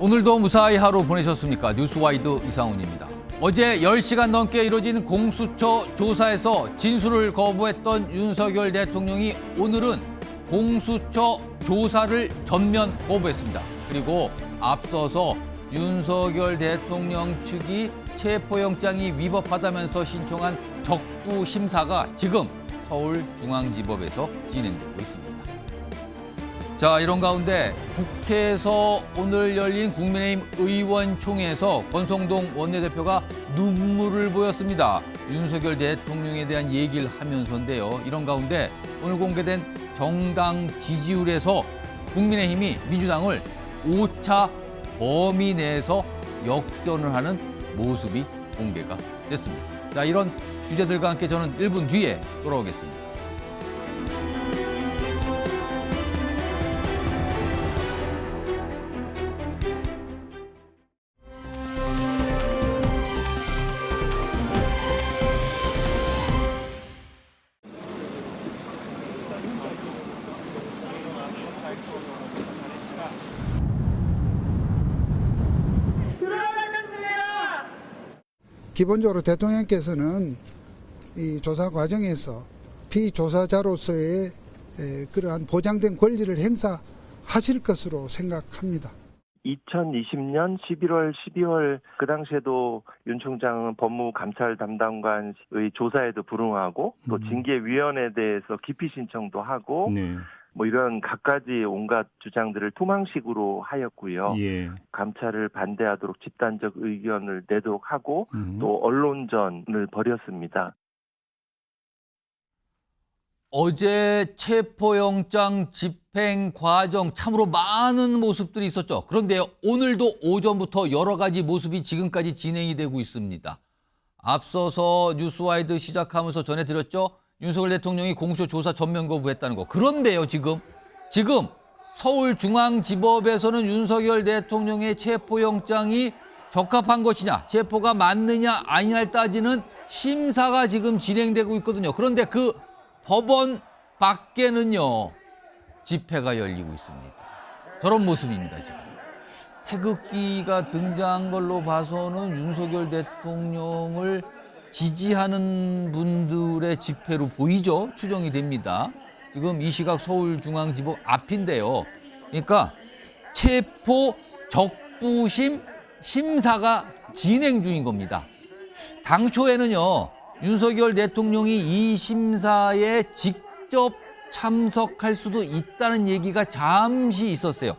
오늘도 무사히 하루 보내셨습니까? 뉴스와이드 이상훈입니다. 어제 10시간 넘게 이뤄진 공수처 조사에서 진술을 거부했던 윤석열 대통령이 오늘은 공수처 조사를 전면 거부했습니다. 그리고 앞서서 윤석열 대통령 측이 체포영장이 위법하다면서 신청한 적부 심사가 지금 서울중앙지법에서 진행되고 있습니다. 자, 이런 가운데 국회에서 오늘 열린 국민의힘 의원총회에서 권성동 원내대표가 눈물을 보였습니다. 윤석열 대통령에 대한 얘기를 하면서인데요. 이런 가운데 오늘 공개된 정당 지지율에서 국민의힘이 민주당을 5차 범위 내에서 역전을 하는 모습이 공개가 됐습니다. 자, 이런 주제들과 함께 저는 1분 뒤에 돌아오겠습니다. 기본적으로 대통령께서는 이 조사 과정에서 피조사자로서의 그러한 보장된 권리를 행사하실 것으로 생각합니다. 2020년 11월, 12월 그 당시에도 윤 총장은 법무감찰 담당관의 조사에도 불응하고 또 징계위원회에 대해서 기피 신청도 하고 뭐 이런 갖가지 온갖 주장들을 투망식으로 하였고요. 감찰을 반대하도록 집단적 의견을 내도록 하고 또 언론전을 벌였습니다. 어제 체포영장 집행 과정 참으로 많은 모습들이 있었죠. 그런데 오늘도 오전부터 여러 가지 모습이 지금까지 진행이 되고 있습니다. 앞서서 뉴스와이드 시작하면서 전해드렸죠. 윤석열 대통령이 공수처 조사 전면 거부했다는 거. 그런데요, 지금 서울중앙지법에서는 윤석열 대통령의 체포영장이 적합한 것이냐, 체포가 맞느냐 아니냐를 따지는 심사가 지금 진행되고 있거든요. 그런데 그 법원 밖에는요, 집회가 열리고 있습니다. 저런 모습입니다, 지금. 태극기가 등장한 걸로 봐서는 윤석열 대통령을 지지하는 분들의 집회로 보이죠? 추정이 됩니다. 지금 이 시각 서울중앙지법 앞인데요. 그러니까 체포 적부심 심사가 진행 중인 겁니다. 당초에는요, 윤석열 대통령이 이 심사에 직접 참석할 수도 있다는 얘기가 잠시 있었어요.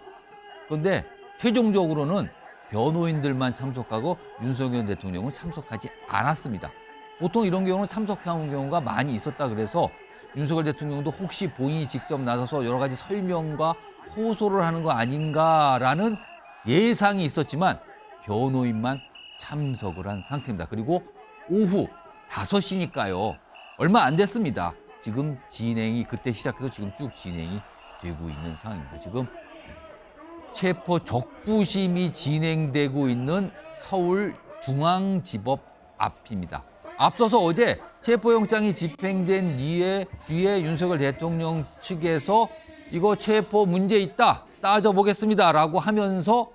그런데 최종적으로는 변호인들만 참석하고 윤석열 대통령은 참석하지 않았습니다. 보통 이런 경우는 참석하는 경우가 많이 있었다 그래서 윤석열 대통령도 혹시 본인이 직접 나서서 여러 가지 설명과 호소를 하는 거 아닌가라는 예상이 있었지만 변호인만 참석을 한 상태입니다. 그리고 오후 5시니까요. 얼마 안 됐습니다. 지금 진행이 그때 시작해서 지금 쭉 진행이 되고 있는 상황입니다. 지금 체포 적부심이 진행되고 있는 서울중앙지법 앞입니다. 앞서서 어제 체포영장이 집행된 뒤에 윤석열 대통령 측에서 이거 체포 문제 있다, 따져보겠습니다라고 하면서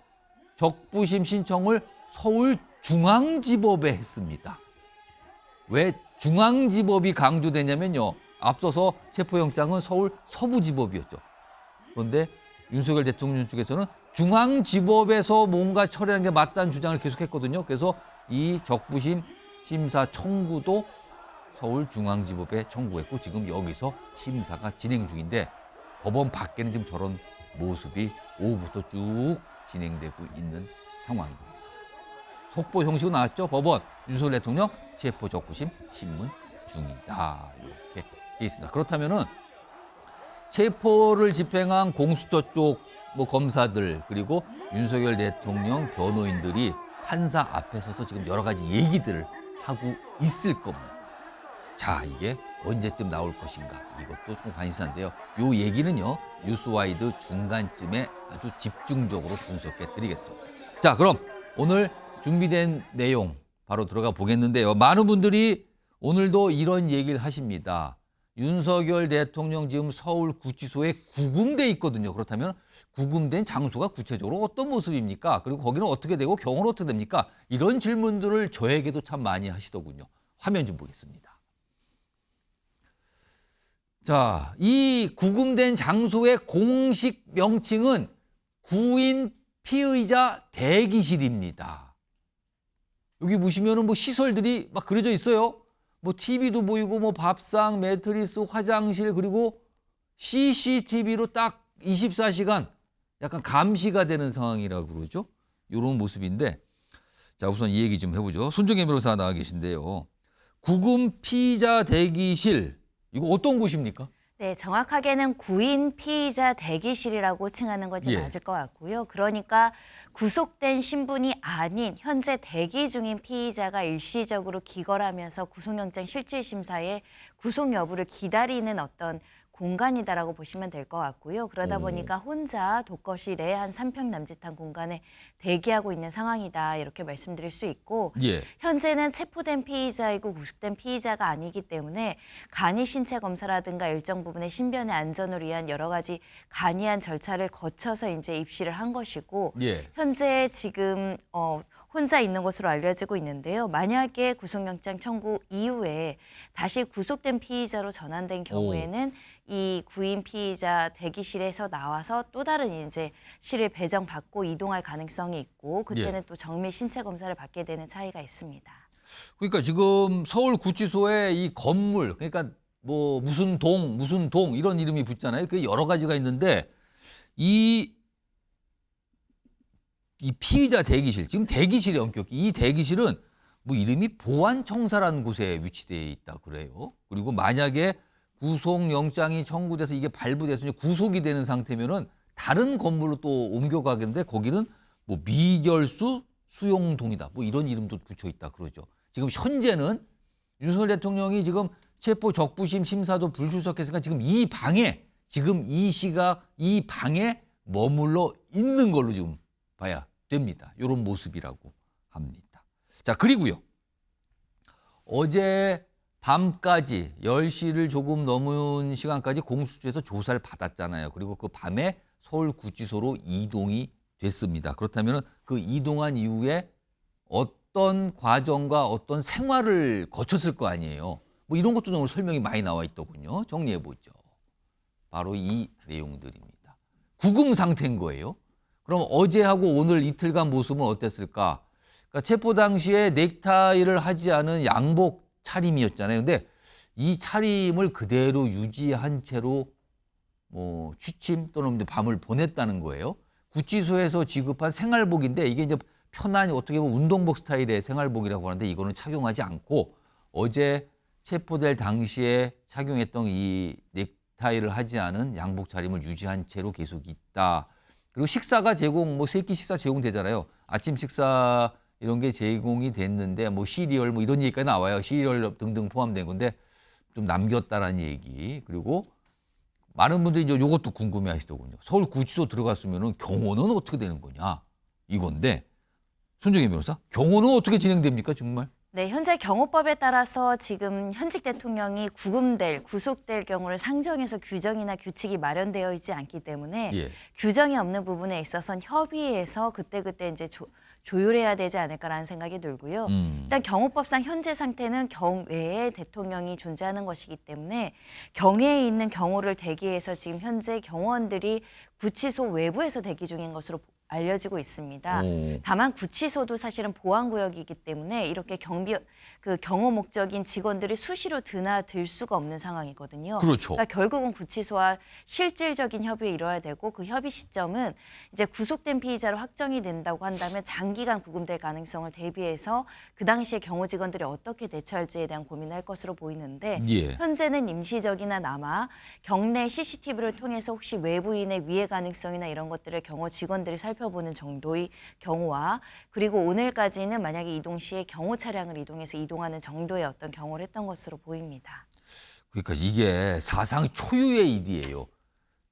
적부심 신청을 서울중앙지법에 했습니다. 왜 중앙지법이 강조되냐면요. 앞서서 체포영장은 서울 서부지법이었죠. 그런데 윤석열 대통령 측에서는 중앙지법에서 뭔가 처리하는 게 맞다는 주장을 계속했거든요. 그래서 이 적부심 심사 청구도 서울중앙지법에 청구했고 지금 여기서 심사가 진행 중인데 법원 밖에는 지금 저런 모습이 오후부터 쭉 진행되고 있는 상황입니다. 속보 형식으로 나왔죠. 법원 윤석열 대통령 체포 적부심 신문 중이다. 이렇게 돼 있습니다. 그렇다면은 체포를 집행한 공수처 쪽 검사들 그리고 윤석열 대통령 변호인들이 판사 앞에 서서 지금 여러 가지 얘기들을 하고 있을 겁니다. 자, 이게 언제쯤 나올 것인가? 이것도 좀 관심사인데요. 요 얘기는요, 뉴스와이드 중간쯤에 아주 집중적으로 분석해 드리겠습니다. 자, 그럼 오늘 준비된 내용 바로 들어가 보겠는데요. 많은 분들이 오늘도 이런 얘기를 하십니다. 윤석열 대통령 지금 서울 구치소에 구금돼 있거든요. 그렇다면 구금된 장소가 구체적으로 어떤 모습입니까? 그리고 거기는 어떻게 되고 경우는 어떻게 됩니까? 이런 질문들을 저에게도 참 많이 하시더군요. 화면 좀 보겠습니다. 자, 이 구금된 장소의 공식 명칭은 구인 피의자 대기실입니다. 여기 보시면은 뭐 시설들이 막 그려져 있어요. 뭐 TV도 보이고 뭐 밥상, 매트리스, 화장실 그리고 CCTV로 딱 24시간 약간 감시가 되는 상황이라고 그러죠. 이런 모습인데 자 우선 이 얘기 좀 해보죠. 손정혜 변호사 나와 계신데요. 구금 피의자 대기실 이거 어떤 곳입니까? 네, 정확하게는 구인 피의자 대기실이라고 칭하는 것이 예. 맞을 것 같고요. 그러니까 구속된 신분이 아닌 현재 대기 중인 피의자가 일시적으로 기걸하면서 구속영장 실질심사에 구속 여부를 기다리는 어떤 공간이다라고 보시면 될 것 같고요. 그러다 보니까 혼자 독거실에 한 3평 남짓한 공간에 대기하고 있는 상황이다 이렇게 말씀드릴 수 있고 예. 현재는 체포된 피의자이고 구속된 피의자가 아니기 때문에 간이 신체 검사라든가 일정 부분의 신변의 안전을 위한 여러 가지 간이한 절차를 거쳐서 이제 입실을 한 것이고 예. 현재 지금 혼자 있는 것으로 알려지고 있는데요. 만약에 구속영장 청구 이후에 다시 구속된 피의자로 전환된 경우에는 이 구인 피의자 대기실에서 나와서 또 다른 이제 실을 배정받고 이동할 가능성이 있고 그때는 또 정밀 신체 검사를 받게 되는 차이가 있습니다. 그러니까 지금 서울 구치소에 이 건물 그러니까 뭐 무슨 동 이런 이름이 붙잖아요. 그 여러 가지가 있는데 이 피의자 대기실 지금 대기실이 엄격히 이 대기실은 뭐 이름이 보안청사라는 곳에 위치되어 있다 그래요. 그리고 만약에 구속영장이 청구돼서 이게 발부돼서 이제 구속이 되는 상태면은 다른 건물로 또 옮겨가겠는데 거기는 뭐 미결수 수용동이다. 뭐 이런 이름도 붙여 있다 그러죠. 지금 현재는 윤석열 대통령이 지금 체포 적부심 심사도 불출석했으니까 지금 이 방에 지금 이 시각 이 방에 머물러 있는 걸로 지금 봐야 됩니다. 이런 모습이라고 합니다. 자, 그리고요. 어제 밤까지 10시를 조금 넘은 시간까지 공수처에서 조사를 받았잖아요. 그리고 그 밤에 서울구치소로 이동이 됐습니다. 그렇다면 그 이동한 이후에 어떤 과정과 어떤 생활을 거쳤을 거 아니에요. 뭐 이런 것도 오늘 설명이 많이 나와 있더군요. 정리해보죠. 바로 이 내용들입니다. 구금 상태인 거예요. 그럼 어제하고 오늘 이틀간 모습은 어땠을까? 그러니까 체포 당시에 넥타이를 하지 않은 양복 차림이었잖아요. 근데 이 차림을 그대로 유지한 채로 뭐 취침 또는 밤을 보냈다는 거예요. 구치소에서 지급한 생활복인데 이게 이제 편한 어떻게 보면 운동복 스타일의 생활복이라고 하는데 이거는 착용하지 않고 어제 체포될 당시에 착용했던 이 넥타이를 하지 않은 양복 차림을 유지한 채로 계속 있다. 그리고 식사가 뭐 세끼 식사 제공되잖아요. 아침 식사 이런 게 제공이 됐는데 뭐 시리얼 뭐 이런 얘기가 나와요. 시리얼 등등 포함된 건데 좀 남겼다라는 얘기. 그리고 많은 분들이 이제 이것도 궁금해 하시더군요. 서울 구치소 들어갔으면은 경호는 어떻게 되는 거냐 이건데 손정혜 변호사 경호는 어떻게 진행됩니까 정말? 네, 현재 경호법에 따라서 지금 현직 대통령이 구속될 경우를 상정해서 규정이나 규칙이 마련되어 있지 않기 때문에 예. 규정이 없는 부분에 있어서는 협의해서 그때그때 이제 조율해야 되지 않을까라는 생각이 들고요. 일단 경호법상 현재 상태는 경외에 대통령이 존재하는 것이기 때문에 경외에 있는 경호를 대기해서 지금 현재 경호원들이 구치소 외부에서 대기 중인 것으로 알려지고 있습니다. 다만 구치소도 사실은 보안구역이기 때문에 이렇게 경호 목적인 직원들이 수시로 드나들 수가 없는 상황이거든요. 그렇죠. 그러니까 결국은 구치소와 실질적인 협의에 이뤄야 되고 그 협의 시점은 이제 구속된 피의자로 확정이 된다고 한다면 장기간 구금될 가능성을 대비해서 그 당시에 경호 직원들이 어떻게 대처할지에 대한 고민을 할 것으로 보이는데 예. 현재는 임시적이나마 경내 CCTV를 통해서 혹시 외부인의 위해 가능성이나 이런 것들을 경호 직원들이 살펴보는 정도의 경우와 그리고 오늘까지는 만약에 이동 시에 경호 차량을 이동해서 이동하는 정도의 어떤 경호를 했던 것으로 보입니다. 그러니까 이게 사상 초유의 일이에요.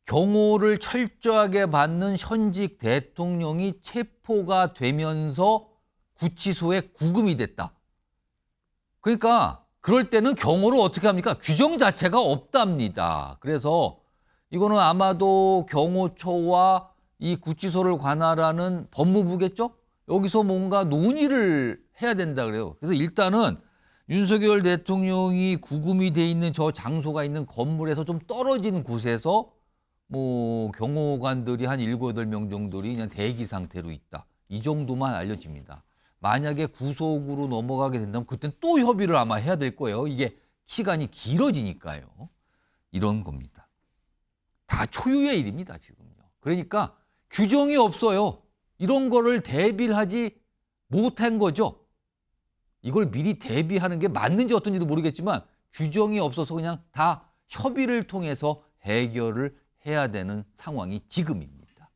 경호를 철저하게 받는 현직 대통령이 체포가 되면서 구치소에 구금이 됐다. 그러니까 그럴 때는 경호를 어떻게 합니까? 규정 자체가 없답니다. 그래서 이거는 아마도 경호처와 이 구치소를 관할하는 법무부겠죠? 여기서 뭔가 논의를 해야 된다 그래요. 그래서 일단은 윤석열 대통령이 구금이 돼 있는 저 장소가 있는 건물에서 좀 떨어진 곳에서 뭐 경호관들이 한 7, 8명 정도이 그냥 대기 상태로 있다. 이 정도만 알려집니다. 만약에 구속으로 넘어가게 된다면 그땐 또 협의를 아마 해야 될 거예요. 이게 시간이 길어지니까요. 이런 겁니다. 다 초유의 일입니다, 지금요. 그러니까 규정이 없어요. 이런 거를 대비를 하지 못한 거죠. 이걸 미리 대비하는 게 맞는지 어떤지도 모르겠지만 규정이 없어서 그냥 다 협의를 통해서 해결을 해야 되는 상황이 지금입니다.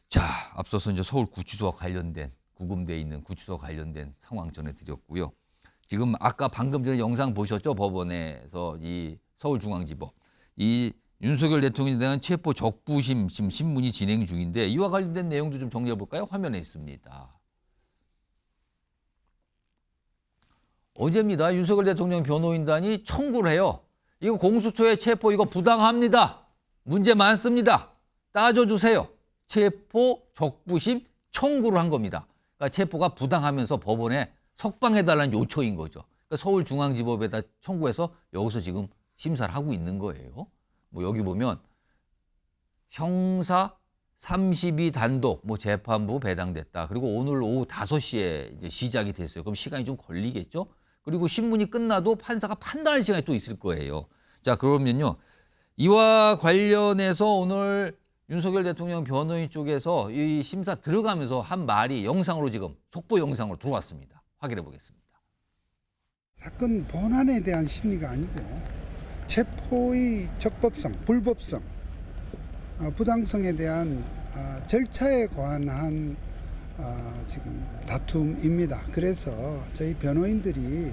자, 앞서서 이제 서울 구치소와 관련된 구금돼 있는 구치소와 관련된 상황 전해드렸고요. 지금 아까 방금 전에 영상 보셨죠? 법원에서 이 서울중앙지법 이 윤석열 대통령에 대한 체포 적부심 지금 신문이 진행 중인데 이와 관련된 내용도 좀 정리해 볼까요? 화면에 있습니다. 어제입니다. 윤석열 대통령 변호인단이 청구를 해요. 이거 공수처의 체포 이거 부당합니다. 문제 많습니다. 따져주세요. 체포 적부심 청구를 한 겁니다. 그러니까 체포가 부당하면서 법원에 석방해달라는 요청인 거죠. 그러니까 서울중앙지법에다 청구해서 여기서 지금 심사를 하고 있는 거예요. 뭐 여기 보면 형사 32 단독 뭐 재판부 배당됐다. 그리고 오늘 오후 5시에 이제 시작이 됐어요. 그럼 시간이 좀 걸리겠죠? 그리고 신문이 끝나도 판사가 판단할 시간이 또 있을 거예요. 자, 그러면요. 이와 관련해서 오늘 윤석열 대통령 변호인 쪽에서 이 심사 들어가면서 한 말이 영상으로 지금 속보 영상으로 들어왔습니다. 확인해 보겠습니다. 사건 본안에 대한 심리가 아니고 체포의 적법성, 불법성, 부당성에 대한 절차에 관한 지금 다툼입니다. 그래서 저희 변호인들이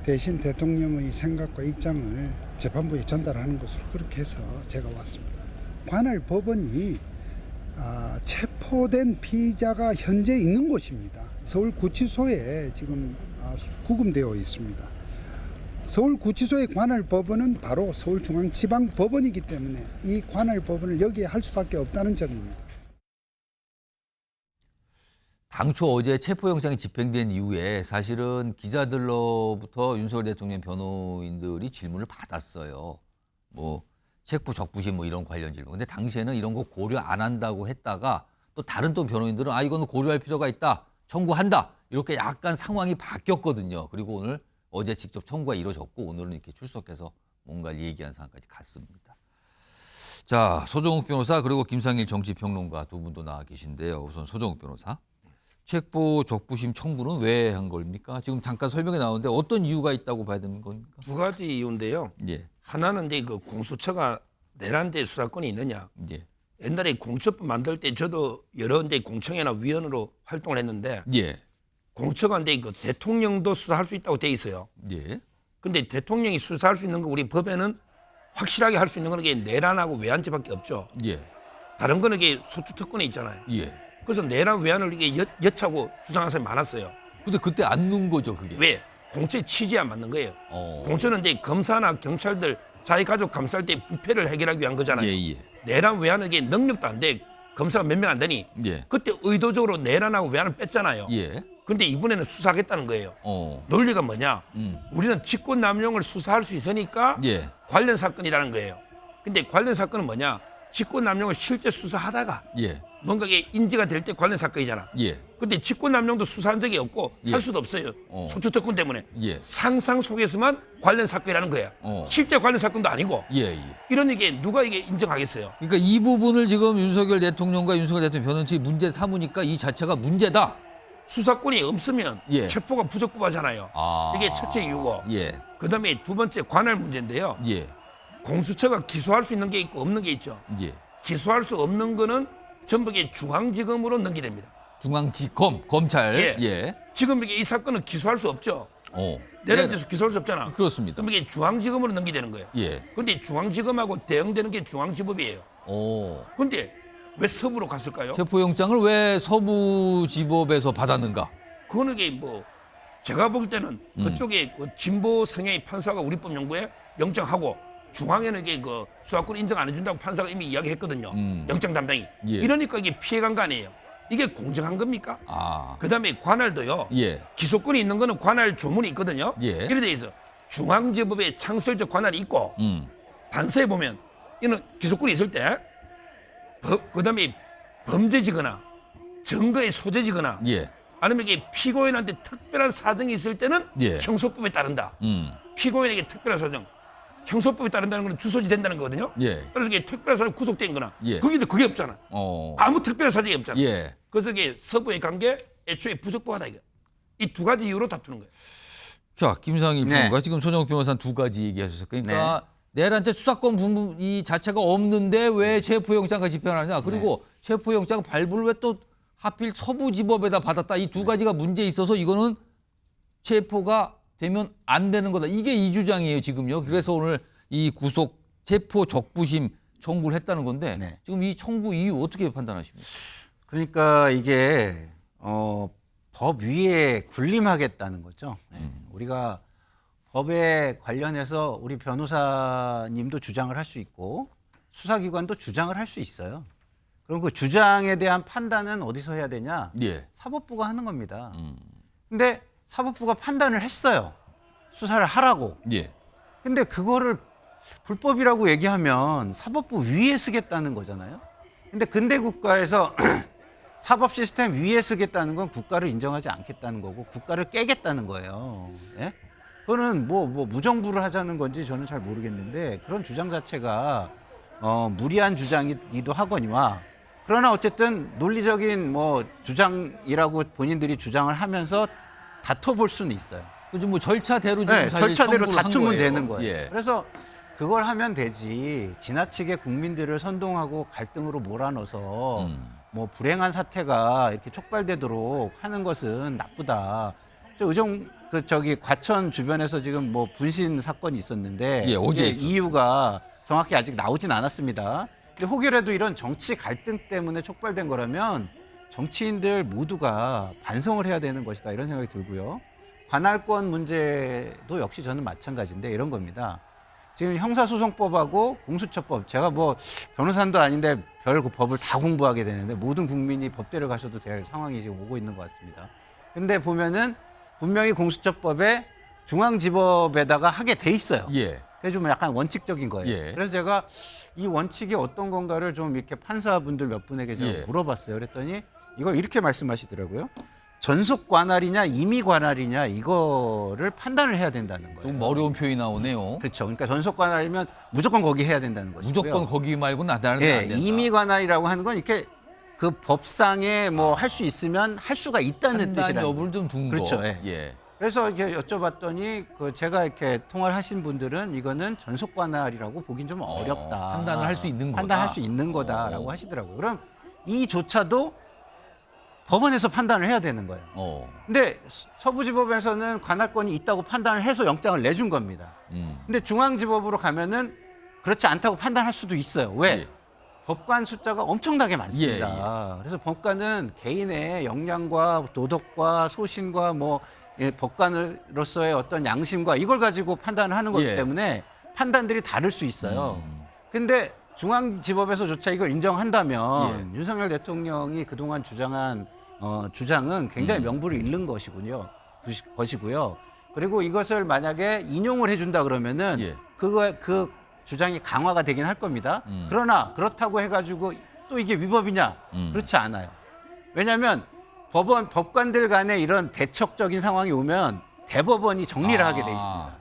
대신 대통령의 생각과 입장을 재판부에 전달하는 것으로 그렇게 해서 제가 왔습니다. 관할 법원이 체포된 피의자가 현재 있는 곳입니다. 서울구치소에 지금 구금되어 있습니다. 서울구치소의 관할 법원은 바로 서울중앙지방법원이기 때문에 이 관할 법원을 여기에 할 수밖에 없다는 점입니다. 당초 어제 체포영장이 집행된 이후에 사실은 기자들로부터 윤석열 대통령 변호인들이 질문을 받았어요. 뭐 체포 적부심 뭐 이런 관련 질문. 근데 당시에는 이런 거 고려 안 한다고 했다가 또 다른 또 변호인들은 이거는 고려할 필요가 있다. 청구한다. 이렇게 약간 상황이 바뀌었거든요. 그리고 오늘 어제 직접 청구가 이루어졌고 오늘은 이렇게 출석해서 뭔가를 얘기한 상황까지 갔습니다. 자, 소정욱 변호사 그리고 김상일 정치평론가 두 분도 나와 계신데요. 우선 소정욱 변호사. 체포 적부심 청구는 왜 한 겁니까? 지금 잠깐 설명이 나오는데 어떤 이유가 있다고 봐야 되는 겁니까? 두 가지 이유인데요. 예. 하나는 이제 그 공수처가 내란대 수사권이 있느냐. 예. 옛날에 공처법 만들 때 저도 여러 이제 공청회나 위원으로 활동을 했는데 예. 공처가 이제 그 대통령도 수사할 수 있다고 돼 있어요. 예. 근데 대통령이 수사할 수 있는 거 우리 법에는 확실하게 할 수 있는 건 이게 내란하고 외환죄밖에 없죠. 예. 다른 거는 이게 소추 특권이 있잖아요. 예. 그래서 내란 외환을 이게 여차고 주장하는 사람이 많았어요. 근데 그때 안 넣은 거죠, 그게. 왜? 공처의 취지에 안 맞는 거예요. 어. 공처는 이제 검사나 경찰들 자기 가족 감쌀 때 부패를 해결하기 위한 거잖아요. 예, 예. 내란 외환은 이게 능력도 안 돼. 검사가 몇 명 안 되니. 예. 그때 의도적으로 내란하고 외환을 뺐잖아요. 예. 근데 이번에는 수사하겠다는 거예요. 어. 논리가 뭐냐? 우리는 직권남용을 수사할 수 있으니까 예. 관련 사건이라는 거예요. 근데 관련 사건은 뭐냐? 직권남용을 실제 수사하다가 예. 뭔가 이게 인지가 될 때 관련 사건이잖아. 예. 근데 직권남용도 수사한 적이 없고 예. 할 수도 없어요. 어. 소추특권 때문에. 예. 상상 속에서만 관련 사건이라는 거야. 어. 실제 관련 사건도 아니고. 예, 예. 이런 얘기 누가 이게 인정하겠어요? 그러니까 이 부분을 지금 윤석열 대통령과 윤석열 대통령 변호인이 문제 삼으니까 이 자체가 문제다. 수사권이 없으면 예. 체포가 부적법하잖아요. 아. 이게 첫째 이유고. 예. 그다음에 두 번째 관할 문제인데요. 예. 공수처가 기소할 수 있는 게 있고 없는 게 있죠. 예. 기소할 수 없는 거는 전부 이게 중앙지검으로 넘기됩니다. 중앙지검 검찰. 예. 예. 지금 이게 이 사건은 기소할 수 없죠. 어. 내란에서 기소할 수 없잖아. 그렇습니다. 그럼 이게 중앙지검으로 넘기되는 거예요. 예. 근데 중앙지검하고 대응되는 게 중앙지법이에요. 어. 근데 왜 서부로 갔을까요? 체포영장을 왜 서부지법에서 받았는가? 그거는 이게 뭐 제가 볼 때는 그쪽에 그 진보 성향의 판사가 우리 법연구에 영장하고 중앙에는 이게 그 수사권 인정 안 해준다고 판사가 이미 이야기했거든요. 영장 담당이. 예. 이러니까 이게 피해간 거 아니에요. 이게 공정한 겁니까? 아, 그다음에 관할도요. 예. 기소권이 있는 거는 관할 조문이 있거든요. 예. 이래 돼 있어. 중앙지법에 창설적 관할이 있고 단서에 보면 이는 기소권이 있을 때 그다음에 범죄지거나 증거의 소재지거나 예. 아니면 이게 피고인한테 특별한 사정이 있을 때는 예. 형소법에 따른다. 피고인에게 특별한 사정. 형소법에 따른다는 건 주소지 된다는 거거든요. 예. 그래서 이게 특별한 사정이 구속된 거나 예. 거기도 그게 없잖아. 아무 특별한 사정이 없잖아. 예. 그래서 이게 서부의 관계 애초에 부적법하다 이거. 이 두 가지 이유로 다투는 거예요. 자, 김상일 네. 평론가 지금 손영욱 변호사는 두 가지 얘기하셨어요. 그러니까 내한테 수사권 부분 이 자체가 없는데 왜 체포영장까지 집행하느냐. 그리고 체포영장 발부를 왜 또 하필 서부지법에다 받았다. 이 두 가지가 문제 있어서 이거는 체포가 되면 안 되는 거다. 이게 이 주장이에요, 지금요. 그래서 오늘 이 구속 체포 적부심 청구를 했다는 건데 네. 지금 이 청구 이유 어떻게 판단하십니까? 그러니까 이게 법 위에 군림하겠다는 거죠. 우리가 법에 관련해서 우리 변호사님도 주장을 할 수 있고 수사기관도 주장을 할 수 있어요. 그럼 그 주장에 대한 판단은 어디서 해야 되냐? 예. 사법부가 하는 겁니다. 근데 사법부가 판단을 했어요. 수사를 하라고. 예. 근데 그거를 불법이라고 얘기하면 사법부 위에 쓰겠다는 거잖아요. 근데 근대 국가에서 사법 시스템 위에 쓰겠다는 건 국가를 인정하지 않겠다는 거고 국가를 깨겠다는 거예요. 예? 그거는 뭐 무정부를 하자는 건지 저는 잘 모르겠는데 그런 주장 자체가 무리한 주장이기도 하거니와 그러나 어쨌든 논리적인 뭐 주장이라고 본인들이 주장을 하면서 다퉈볼 수는 있어요. 요즘 뭐 절차대로 지금 네, 사실 절차대로 청구를 한 다투면 거예요. 되는 거예요. 예. 그래서 그걸 하면 되지 지나치게 국민들을 선동하고 갈등으로 몰아넣어서 뭐 불행한 사태가 이렇게 촉발되도록 하는 것은 나쁘다. 저기 과천 주변에서 지금 뭐 분신 사건이 있었는데 예, 어제 이게 이유가 정확히 아직 나오진 않았습니다. 근데 혹여라도 이런 정치 갈등 때문에 촉발된 거라면 정치인들 모두가 반성을 해야 되는 것이다 이런 생각이 들고요. 관할권 문제도 역시 저는 마찬가지인데 이런 겁니다. 지금 형사소송법하고 공수처법 제가 뭐 변호사도 아닌데 별 법을 다 공부하게 되는데 모든 국민이 법대를 가셔도 될 상황이 지금 오고 있는 것 같습니다. 근데 보면은 분명히 공수처법에 중앙지법에다가 하게 돼 있어요. 예. 그게 좀 약간 원칙적인 거예요. 예. 그래서 제가 이 원칙이 어떤 건가를 좀 이렇게 판사분들 몇 분에게 제가 예. 물어봤어요. 그랬더니 이걸 이렇게 말씀하시더라고요. 전속 관할이냐 임의 관할이냐 이거를 판단을 해야 된다는 거예요. 좀 어려운 표현이 나오네요. 그렇죠. 그러니까 전속 관할이면 무조건 거기 해야 된다는 거죠. 무조건 거기 말고는 나다는 데 예, 안 된다. 임의 관할이라고 하는 건 이렇게 그 법상에 뭐 할 수 있으면 할 수가 있다는 판단 뜻이라는 여부를 좀 둔 거. 그렇죠. 예. 예. 그래서 이제 여쭤봤더니 그 제가 이렇게 통화를 하신 분들은 이거는 전속 관할이라고 보긴 좀 어렵다. 판단을 할수 있는 거다. 판단할 수 있는 거다라고 하시더라고요. 그럼 이조차도 법원에서 판단을 해야 되는 거예요. 근데 서부지법에서는 관할권이 있다고 판단을 해서 영장을 내준 겁니다. 근데 중앙지법으로 가면은 그렇지 않다고 판단할 수도 있어요. 왜? 예. 법관 숫자가 엄청나게 많습니다. 예, 그래서 법관은 개인의 역량과 도덕과 소신과 뭐 법관으로서의 어떤 양심과 이걸 가지고 판단을 하는 거기 예. 때문에 판단들이 다를 수 있어요. 근데 중앙지법에서조차 이걸 인정한다면 윤석열 대통령이 그동안 주장한 주장은 굉장히 명분을 잃는 것이고요. 그리고 이것을 만약에 인용을 해준다 그러면은 예. 그 주장이 강화가 되긴 할 겁니다. 그러나 그렇다고 해가지고 또 이게 위법이냐? 그렇지 않아요. 왜냐하면 법관들 간에 이런 대척적인 상황이 오면 대법원이 정리를 하게 돼 있습니다.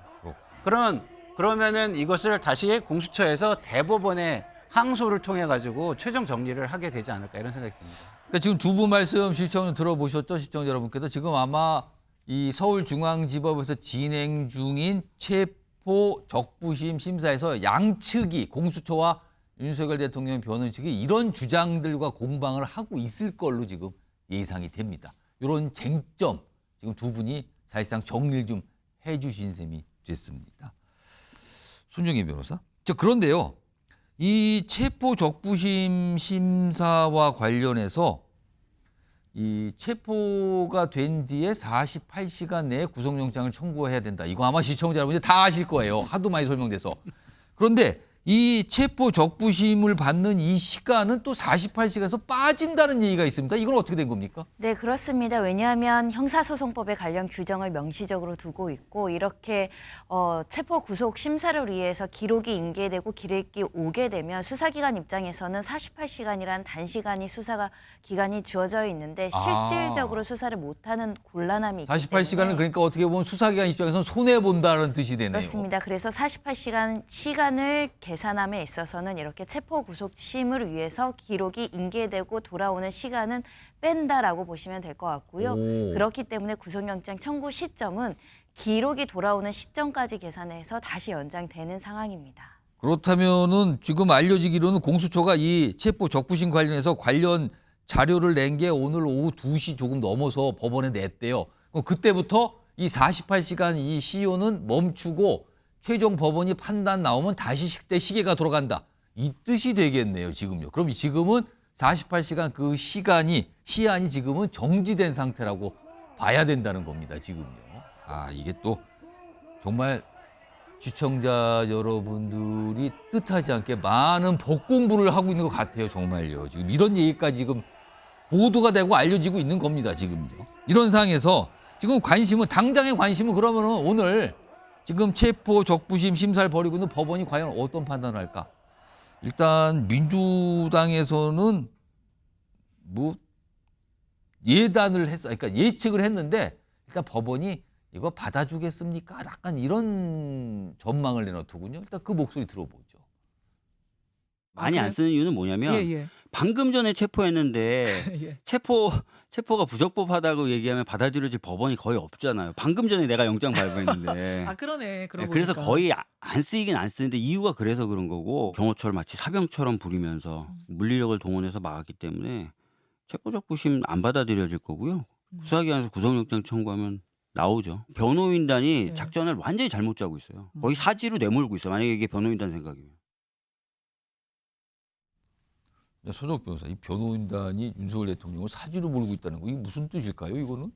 그러면은 이것을 다시 공수처에서 대법원에 항소를 통해 가지고 최종 정리를 하게 되지 않을까 이런 생각이 듭니다. 그러니까 지금 두 분 말씀 시청자 들어보셨죠? 시청자 여러분께서 지금 아마 이 서울중앙지법에서 진행 중인 체포 적부심 심사에서 양측이 공수처와 윤석열 대통령 변호인 측이 이런 주장들과 공방을 하고 있을 걸로 지금 예상이 됩니다. 이런 쟁점 지금 두 분이 사실상 정리를 좀 해주신 셈이 됐습니다. 손정희 변호사. 그런데요. 이 체포 적부심 심사와 관련해서 이 체포가 된 뒤에 48시간 내에 구속영장을 청구해야 된다. 이거 아마 시청자 여러분들 다 아실 거예요. 하도 많이 설명돼서. 그런데 이 체포 적부심을 받는 이 시간은 또 48시간에서 빠진다는 얘기가 있습니다. 이건 어떻게 된 겁니까? 네, 그렇습니다. 왜냐하면 형사소송법에 관련 규정을 명시적으로 두고 있고 이렇게 체포 구속 심사를 위해서 기록이 인계되고 기록이 오게 되면 수사기관 입장에서는 48시간이란 단시간이 수사가 기간이 주어져 있는데 실질적으로 수사를 못하는 곤란함이 있기 48시간은 때문에 그러니까 어떻게 보면 수사기관 입장에서는 손해본다는 뜻이 되네요. 그렇습니다. 그래서 48시간 시간을 계산함에 있어서는 이렇게 체포 구속심을 위해서 기록이 인계되고 돌아오는 시간은 뺀다라고 보시면 될 것 같고요. 오. 그렇기 때문에 구속영장 청구 시점은 기록이 돌아오는 시점까지 계산해서 다시 연장되는 상황입니다. 그렇다면은 지금 알려지기로는 공수처가 이 체포 적부심 관련해서 관련 자료를 낸 게 오늘 오후 2시 조금 넘어서 법원에 냈대요. 그럼 그때부터 이 48시간 이 시효는 멈추고 최종 법원이 판단 나오면 다시 그때 시계가 돌아간다. 이 뜻이 되겠네요, 지금요. 그럼 지금은 48시간 그 시안이 지금은 정지된 상태라고 봐야 된다는 겁니다, 지금요. 아, 이게 또 정말 시청자 여러분들이 뜻하지 않게 많은 법 공부를 하고 있는 것 같아요, 정말요. 지금 이런 얘기까지 지금 보도가 되고 알려지고 있는 겁니다, 지금요. 이런 상황에서 지금 당장의 관심은 그러면은 오늘 지금 체포 적부심 심사를 벌이고 있는 법원이 과연 어떤 판단을 할까? 일단 민주당에서는 뭐 그러니까 예측을 했는데 일단 법원이 이거 받아주겠습니까? 약간 이런 전망을 내놓더군요. 일단 그 목소리 들어보죠. 많이 안 쓰는 이유는 뭐냐면 예. 방금 전에 체포했는데 예. 체포가 부적법하다고 얘기하면 받아들여질 법원이 거의 없잖아요. 방금 전에 내가 영장 발부했는데. 아 그러네. 그러고 그래서 보니까. 거의 안 쓰이긴 안 쓰는데 이유가 그래서 그런 거고 경호처를 마치 사병처럼 부리면서 물리력을 동원해서 막았기 때문에 체포적부심 안 받아들여질 거고요. 수사기관에서 구속영장 청구하면 나오죠. 변호인단이 네. 작전을 완전히 잘못 짜고 있어요. 거의 사지로 내몰고 있어요. 만약에 이게 변호인단 생각이면. 소정 변호사, 이 변호인단이 윤석열 대통령을 사지로 몰고 있다는 거 이게 무슨 뜻일까요? 이거는?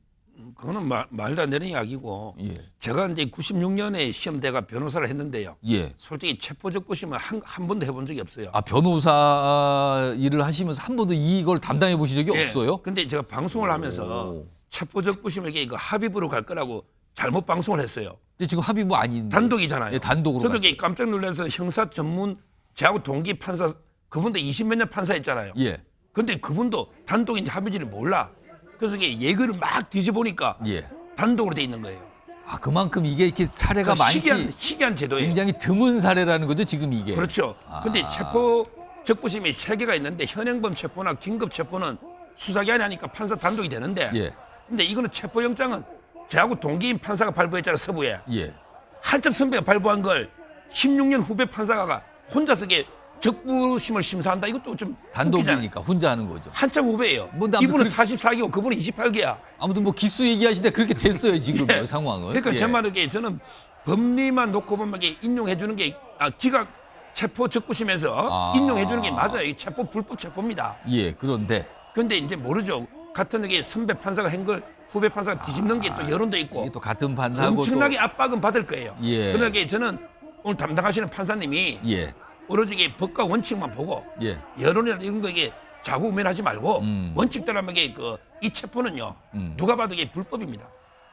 그거는 말도 안 되는 이야기고 예, 제가 이제 96년에 시험대가 변호사를 했는데요. 예. 솔직히 체포적부심은 한 번도 해본 적이 없어요. 아, 변호사 일을 하시면서 한 번도 이걸 담당해 보신 적이 예. 없어요? 근데 제가 방송을 하면서 오. 체포적부심을 이거 합의부로 갈 거라고 잘못 방송을 했어요. 근데 지금 합의부 아닌데. 단독이잖아요. 예, 단독으로 저도 갔어요. 이게 깜짝 놀라서 형사 전문 저하고 동기 판사 그분도 20몇 년 판사했잖아요. 예, 근데 그분도 단독인지 합의지를 몰라. 그래서 이게 예거를 막 뒤져보니까 예. 단독으로 돼 있는 거예요. 아, 그만큼 이게 이렇게 사례가 많지. 희귀한 제도예요. 굉장히 드문 사례라는 거죠, 지금 이게. 그렇죠. 근데 체포 적부심이 3개가 있는데 현행범 체포나 긴급 체포는 수사기관이 하니까 판사 단독이 되는데 예, 근데 이거는 체포영장은 저하고 동기인 판사가 발부했잖아요, 서부에. 예. 한참 선배가 발부한 걸 16년 후배 판사가 혼자서 이게 적부심을 심사한다. 이것도 좀 웃기잖아요. 단독이니까 혼자 하는 거죠. 한참 후배예요. 뭐, 근데 아무튼 이분은 44개고 그분은 28개야. 아무튼 뭐 기수 얘기하시는데 그렇게 됐어요, 지금 예. 상황은. 그러니까 예. 제 말은 저는 법리만 놓고 보면 이게 인용해 주는 게 기각 체포 적부심에서 인용해 주는 게 맞아요. 이 체포 불법 체포입니다. 예, 그런데 근데 이제 모르죠. 같은 게 선배 판사가 한 걸 후배 판사가 뒤집는 게 또 여론도 있고 이게 또 같은 판사하고 엄청나게 압박은 받을 거예요. 예. 그러니까 저는 오늘 담당하시는 판사님이 예, 오로지 이게 법과 원칙만 보고 예. 여론이나 이런 거 이게 자구우면하지 말고 음. 원칙대로 하면 이게 이 체포는요 누가 봐도 이게 불법입니다.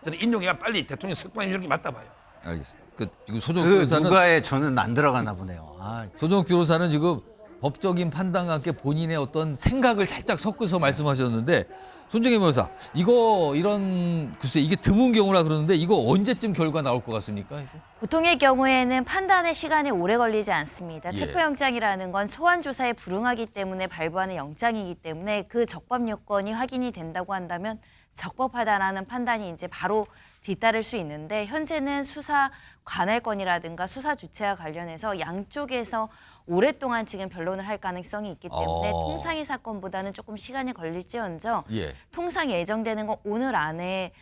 저는 인용해야 빨리 대통령 석방해 주는 게 맞다 봐요. 알겠습니다. 지금 소정 그 변호사는 누가에 저는 안 들어가나 보네요. 아, 소정 변호사는 지금 법적인 판단과 함께 본인의 어떤 생각을 살짝 섞어서 말씀하셨는데 손정혜 변호사 글쎄 이게 드문 경우라 그러는데 이거 언제쯤 결과 나올 것 같습니까? 이거? 보통의 경우에는 판단의 시간이 오래 걸리지 않습니다. 예. 체포영장이라는 건 소환 조사에 불응하기 때문에 발부하는 영장이기 때문에 그 적법 요건이 확인이 된다고 한다면 적법하다라는 판단이 이제 바로 뒤따를 수 있는데 현재는 수사 관할권이라든가 수사 주체와 관련해서 양쪽에서 오랫동안 지금 변론을 할 가능성이 있기 때문에 통상의 사건보다는 조금 시간이 걸릴지언정 예. 통상 예정되는 건 오늘 안에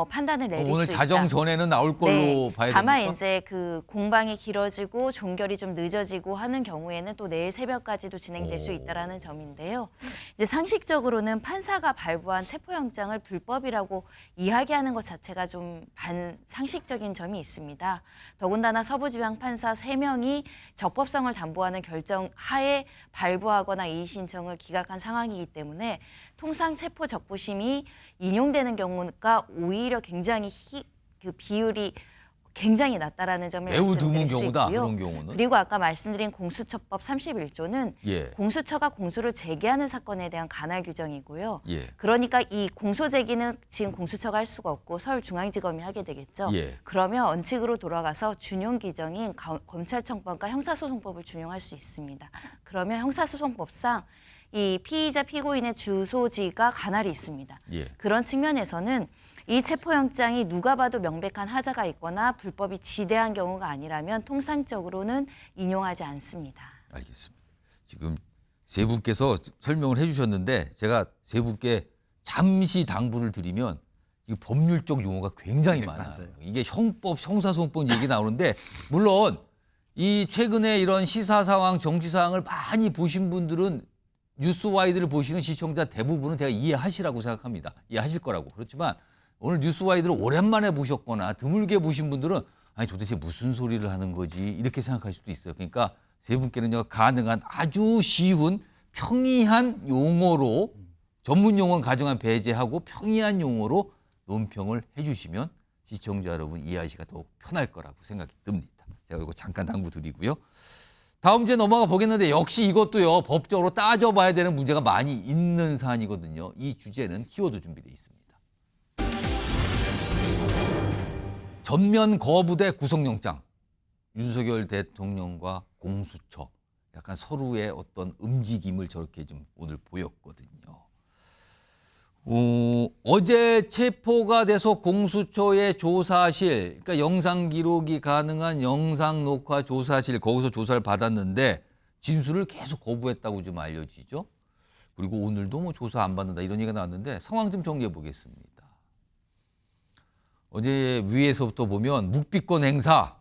판단을 내릴 오늘 수 있다. 자정 전에는 나올 걸로 네, 봐야 다만 됩니까? 이제 그 공방이 길어지고 종결이 좀 늦어지고 하는 경우에는 또 내일 새벽까지도 진행될 수 있다라는 점인데요. 이제 상식적으로는 판사가 발부한 체포영장을 불법이라고 이야기하는 것 자체가 좀 반상식적인 점이 있습니다. 더군다나 서부지방 판사 3명이 적법성을 담보하는 결정 하에 발부하거나 이의 신청을 기각한 상황이기 때문에 통상 체포 적부심이 인용되는 경우가 오히려 굉장히 그 비율이 굉장히 낮다라는 점을 매우 드문 말씀드릴 수 경우다. 있고요. 그런 경우는. 그리고 아까 말씀드린 공수처법 31조는 예. 공수처가 공수를 제기하는 사건에 대한 관할 규정이고요. 예. 그러니까 이 공소 제기는 지금 공수처가 할 수가 없고 서울중앙지검이 하게 되겠죠. 예. 그러면 원칙으로 돌아가서 준용 규정인 검찰청법과 형사소송법을 준용할 수 있습니다. 그러면 형사소송법상 이 피의자 피고인의 주소지가 관할이 있습니다. 예. 그런 측면에서는 이 체포영장이 누가 봐도 명백한 하자가 있거나 불법이 지대한 경우가 아니라면 통상적으로는 인용하지 않습니다. 알겠습니다. 지금 세 분께서 설명을 해주셨는데 제가 세 분께 잠시 당부를 드리면 이 법률적 용어가 굉장히 많아요. 맞아요. 이게 형법, 형사소송법 얘기 나오는데 물론 이 최근에 이런 시사 상황, 정치 상황을 많이 보신 분들은 뉴스와이드를 보시는 시청자 대부분은 제가 이해하시라고 생각합니다. 이해하실 거라고. 그렇지만 오늘 뉴스와이드를 오랜만에 보셨거나 드물게 보신 분들은 아니 도대체 무슨 소리를 하는 거지 이렇게 생각할 수도 있어요. 그러니까 세 분께는요 가능한 아주 쉬운 평이한 용어로 전문 용어는 가정한 배제하고 평이한 용어로 논평을 해주시면 시청자 여러분 이해하시기가 더욱 편할 거라고 생각이 듭니다. 제가 이거 잠깐 당부 드리고요. 다음 주에 넘어가 보겠는데 역시 이것도요 법적으로 따져봐야 되는 문제가 많이 있는 사안이거든요. 이 주제는 키워드 준비되어 있습니다. 전면 거부 대 구속영장. 윤석열 대통령과 공수처 약간 서로의 어떤 움직임을 저렇게 좀 오늘 보였거든요. 어제 체포가 돼서 공수처의 조사실, 그러니까 영상 기록이 가능한 영상 녹화 조사실 거기서 조사를 받았는데 진술을 계속 거부했다고 좀 알려지죠. 그리고 오늘도 뭐 조사 안 받는다 이런 얘기가 나왔는데 상황 좀 정리해 보겠습니다. 어제 위에서부터 보면 묵비권 행사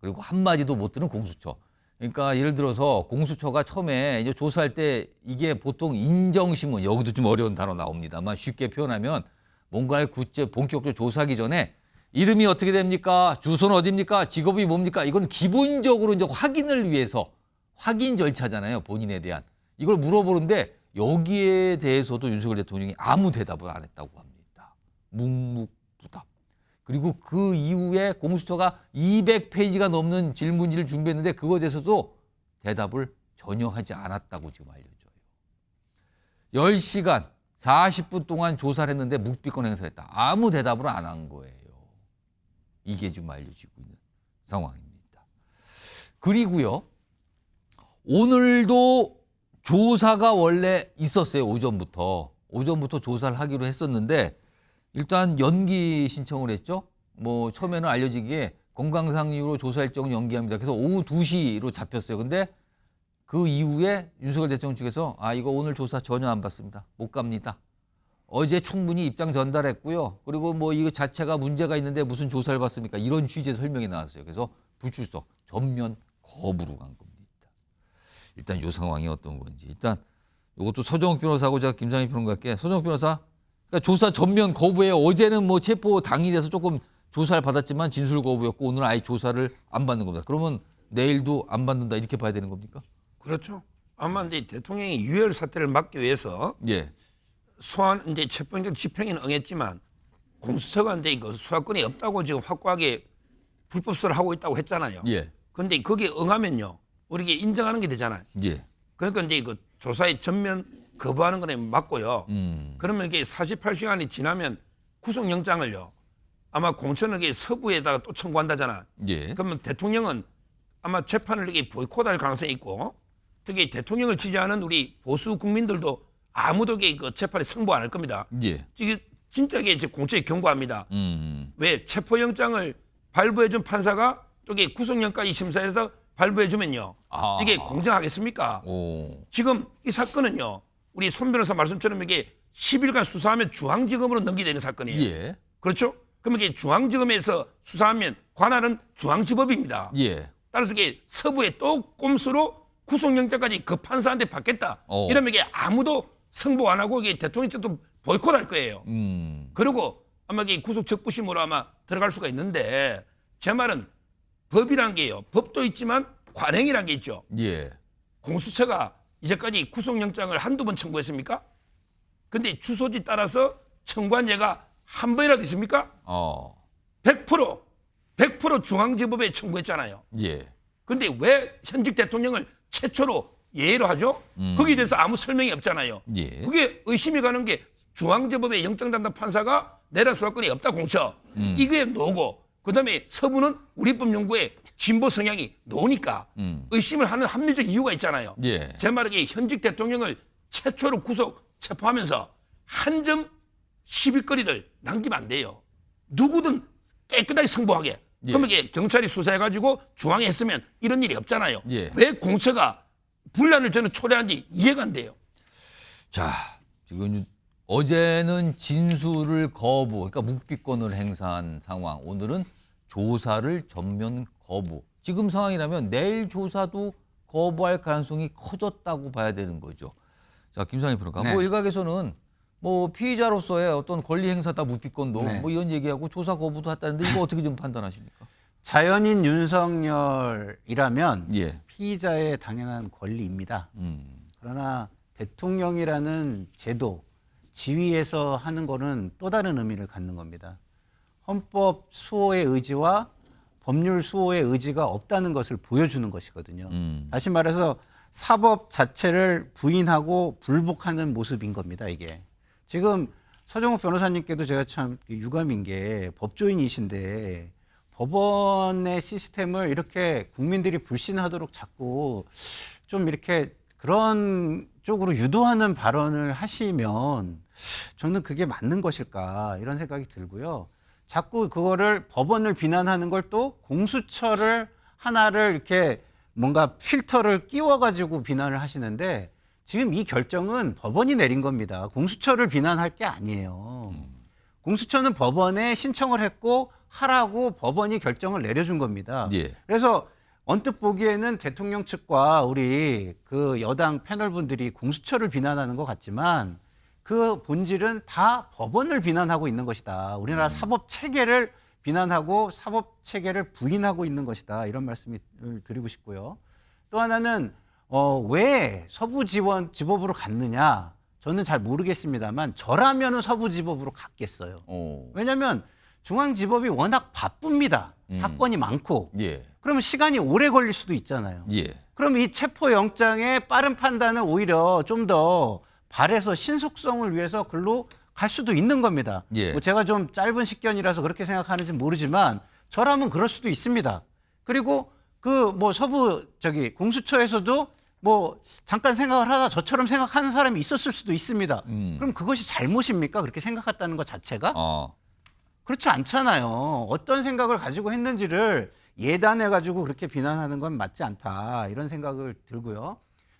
그리고 한마디도 못 들은 공수처. 그러니까 예를 들어서 공수처가 처음에 이제 조사할 때 이게 보통 인정신문, 여기도 좀 어려운 단어 나옵니다만 쉽게 표현하면 뭔가를 본격적으로 조사하기 전에 이름이 어떻게 됩니까? 주소는 어디입니까? 직업이 뭡니까? 이건 기본적으로 이제 확인을 위해서 확인 절차잖아요. 본인에 대한. 이걸 물어보는데 여기에 대해서도 윤석열 대통령이 아무 대답을 안 했다고 합니다. 묵묵부답. 그리고 그 이후에 공수처가 200페이지가 넘는 질문지를 준비했는데 그거에 대해서도 대답을 전혀 하지 않았다고 지금 알려져요. 10시간 40분 동안 조사를 했는데 묵비권 행사를 했다. 아무 대답을 안 한 거예요. 이게 지금 알려지고 있는 상황입니다. 그리고요. 오늘도 조사가 원래 있었어요. 오전부터 조사를 하기로 했었는데 일단 연기 신청을 했죠. 뭐 처음에는 알려지기에 건강상 이유로 조사 일정을 연기합니다. 그래서 오후 2시로 잡혔어요. 근데 그 이후에 윤석열 대통령 측에서 이거 오늘 조사 전혀 안 받습니다. 못 갑니다. 어제 충분히 입장 전달했고요. 그리고 뭐 이거 자체가 문제가 있는데 무슨 조사를 받습니까? 이런 취지의 설명이 나왔어요. 그래서 불출석, 전면 거부로 간 겁니다. 일단 이 상황이 어떤 건지. 일단 이것도 서정욱 변호사하고 제가 김상희 평론가께 서정욱 변호사 그러니까 조사 전면 거부예요. 어제는 뭐 체포 당일에서 조금 조사를 받았지만 진술 거부였고 오늘 아예 조사를 안 받는 겁니다. 그러면 내일도 안 받는다 이렇게 봐야 되는 겁니까? 그렇죠. 아마 이제 대통령이 유혈 사태를 막기 위해서 예. 소환 이제 체포영장 집행에는 응했지만 공수처가 이제 이거 수사권이 없다고 지금 확고하게 불법수사를 하고 있다고 했잖아요. 예. 그런데 거기에 응하면요, 우리가 인정하는 게 되잖아요. 예. 그러니까 이제 그 조사에 전면 거부하는 거는 맞고요. 그러면 이게 48시간이 지나면 구속영장을요, 아마 공천에게 서부에다가 또 청구한다잖아. 예. 그러면 대통령은 아마 재판을 이게 보이콧할 가능성이 있고, 특히 대통령을 지지하는 우리 보수 국민들도 아무도 그 재판에 승부 안 할 겁니다. 예. 이게 진짜 이게 공적이 경고합니다. 왜 체포영장을 발부해준 판사가 저기 구속영까지 심사해서 발부해주면요, 이게 공정하겠습니까? 오. 지금 이 사건은요, 우리 손 변호사 말씀처럼 이게 10일간 수사하면 중앙지검으로 넘기되는 사건이에요. 예. 그렇죠? 그러면 이게 중앙지검에서 수사하면 관할은 중앙지법입니다. 예. 따라서 이게 서부에 또 꼼수로 구속영장까지 그 판사한테 받겠다. 이러면 이게 아무도 승복 안 하고 이게 대통령께도 보이콧할 거예요. 그리고 아마 이게 구속 적부심으로 아마 들어갈 수가 있는데 제 말은 법이란 게요. 법도 있지만 관행이란 게 있죠. 예. 공수처가 이제까지 구속영장을 한두 번 청구했습니까? 근데 주소지 따라서 청구한 예가 한 번이라도 있습니까? 100% 중앙지법에 청구했잖아요. 예. 근데 왜 현직 대통령을 최초로 예외로 하죠? 거기에 대해서 아무 설명이 없잖아요. 예. 그게 의심이 가는 게 중앙지법의 영장 담당 판사가 내란 수사권이 없다 공처. 이게 노고. 그다음에 서부는 우리법연구에 진보 성향이 노니까 의심을 하는 합리적 이유가 있잖아요. 예. 제 말은 이 현직 대통령을 최초로 구속 체포하면서 한 점 시비거리를 남기면 안 돼요. 누구든 깨끗하게 승부하게. 예. 그러면 이게 경찰이 수사해가지고 중앙에 했으면 이런 일이 없잖아요. 예. 왜 공처가 분란을 저는 초래한지 이해가 안 돼요. 자, 지금 어제는 진술을 거부, 그러니까 묵비권을 행사한 상황. 오늘은 조사를 전면 거부. 지금 상황이라면 내일 조사도 거부할 가능성이 커졌다고 봐야 되는 거죠. 자, 김상희 평론가. 네. 뭐 일각에서는 뭐 피의자로서의 어떤 권리 행사다 묵비권도 네. 뭐 이런 얘기하고 조사 거부도 했다는데 이거 어떻게 좀 판단하십니까? 자연인 윤석열이라면 예. 피의자의 당연한 권리입니다. 그러나 대통령이라는 제도, 지위에서 하는 거는 또 다른 의미를 갖는 겁니다. 헌법 수호의 의지와 법률 수호의 의지가 없다는 것을 보여주는 것이거든요. 다시 말해서 사법 자체를 부인하고 불복하는 모습인 겁니다, 이게. 지금 서정욱 변호사님께도 제가 참 유감인 게 법조인이신데 법원의 시스템을 이렇게 국민들이 불신하도록 자꾸 좀 이렇게 그런 쪽으로 유도하는 발언을 하시면 저는 그게 맞는 것일까 이런 생각이 들고요. 자꾸 그거를 법원을 비난하는 걸 또 공수처를 하나를 이렇게 뭔가 필터를 끼워가지고 비난을 하시는데 지금 이 결정은 법원이 내린 겁니다. 공수처를 비난할 게 아니에요. 공수처는 법원에 신청을 했고 하라고 법원이 결정을 내려준 겁니다. 예. 그래서 언뜻 보기에는 대통령 측과 우리 그 여당 패널분들이 공수처를 비난하는 것 같지만 그 본질은 다 법원을 비난하고 있는 것이다. 우리나라 사법 체계를 비난하고 사법 체계를 부인하고 있는 것이다. 이런 말씀을 드리고 싶고요. 또 하나는 왜 서부지법으로 갔느냐? 저는 잘 모르겠습니다만 저라면은 서부지법으로 갔겠어요. 왜냐하면 중앙지법이 워낙 바쁩니다. 사건이 많고. 예. 그러면 시간이 오래 걸릴 수도 있잖아요. 예. 그럼 이 체포영장의 빠른 판단을 오히려 좀 더 발해서 신속성을 위해서 글로 갈 수도 있는 겁니다. 예. 뭐 제가 좀 짧은 식견이라서 그렇게 생각하는지 모르지만 저라면 그럴 수도 있습니다. 그리고 그 뭐 서부 공수처에서도 뭐 잠깐 생각을 하다 저처럼 생각하는 사람이 있었을 수도 있습니다. 그럼 그것이 잘못입니까? 그렇게 생각했다는 것 자체가? 그렇지 않잖아요. 어떤 생각을 가지고 했는지를 예단해가지고 그렇게 비난하는 건 맞지 않다. 이런 생각을 들고요.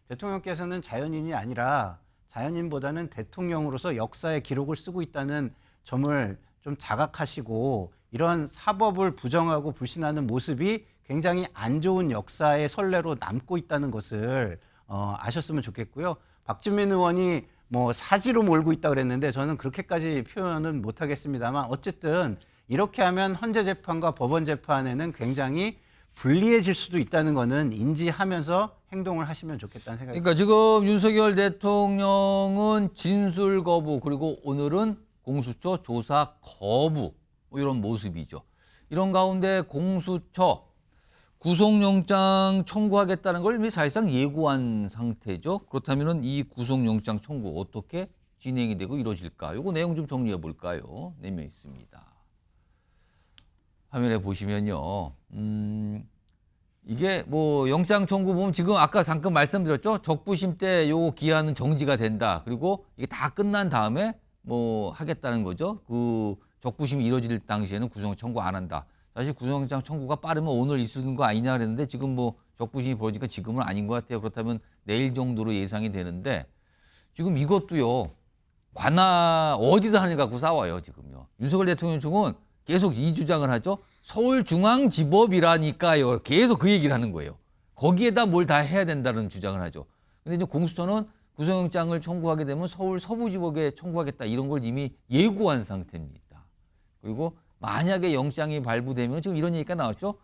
대통령께서는 자연인이 아니라 자연인보다는 대통령으로서 역사의 기록을 쓰고 있다는 점을 좀 자각하시고 이런 사법을 부정하고 불신하는 모습이 굉장히 안 좋은 역사의 선례로 남고 있다는 것을 아셨으면 좋겠고요. 박주민 의원이 뭐 사지로 몰고 있다 그랬는데 저는 그렇게까지 표현은 못하겠습니다만 어쨌든 이렇게 하면 헌재 재판과 법원 재판에는 굉장히 불리해질 수도 있다는 거는 인지하면서 행동을 하시면 좋겠다는 생각이 그러니까 지금 윤석열 대통령은 진술 거부 그리고 오늘은 공수처 조사 거부 뭐 이런 모습이죠. 이런 가운데 공수처 구속영장 청구하겠다는 걸 이미 사실상 예고한 상태죠. 그렇다면 이 구속영장 청구 어떻게 진행이 되고 이루어질까? 이거 내용 좀 정리해 볼까요? 내면 있습니다. 화면에 보시면요. 이게 뭐 영장 청구 보면 지금 아까 잠깐 말씀드렸죠. 적부심 때 요거 기한은 정지가 된다. 그리고 이게 다 끝난 다음에 뭐 하겠다는 거죠. 그 적부심이 이루어질 당시에는 구속 청구 안 한다. 사실 구속영장 청구가 빠르면 오늘 있는 거 아니냐 그랬는데 지금 뭐 적부심이 벌어지니까 지금은 아닌 것 같아요. 그렇다면 내일 정도로 예상이 되는데 지금 이것도요. 관할 어디서 하는 갖고 싸워요 지금요. 윤석열 대통령 측은 계속 이 주장을 하죠. 서울중앙지법이라니까요. 계속 그 얘기를 하는 거예요. 거기에다 뭘 다 해야 된다는 주장을 하죠. 근데 이제 공수처는 구속영장을 청구하게 되면 서울 서부지법에 청구하겠다 이런 걸 이미 예고한 상태입니다. 그리고 만약에 영장이 발부되면 지금 이런 얘기가 나왔죠.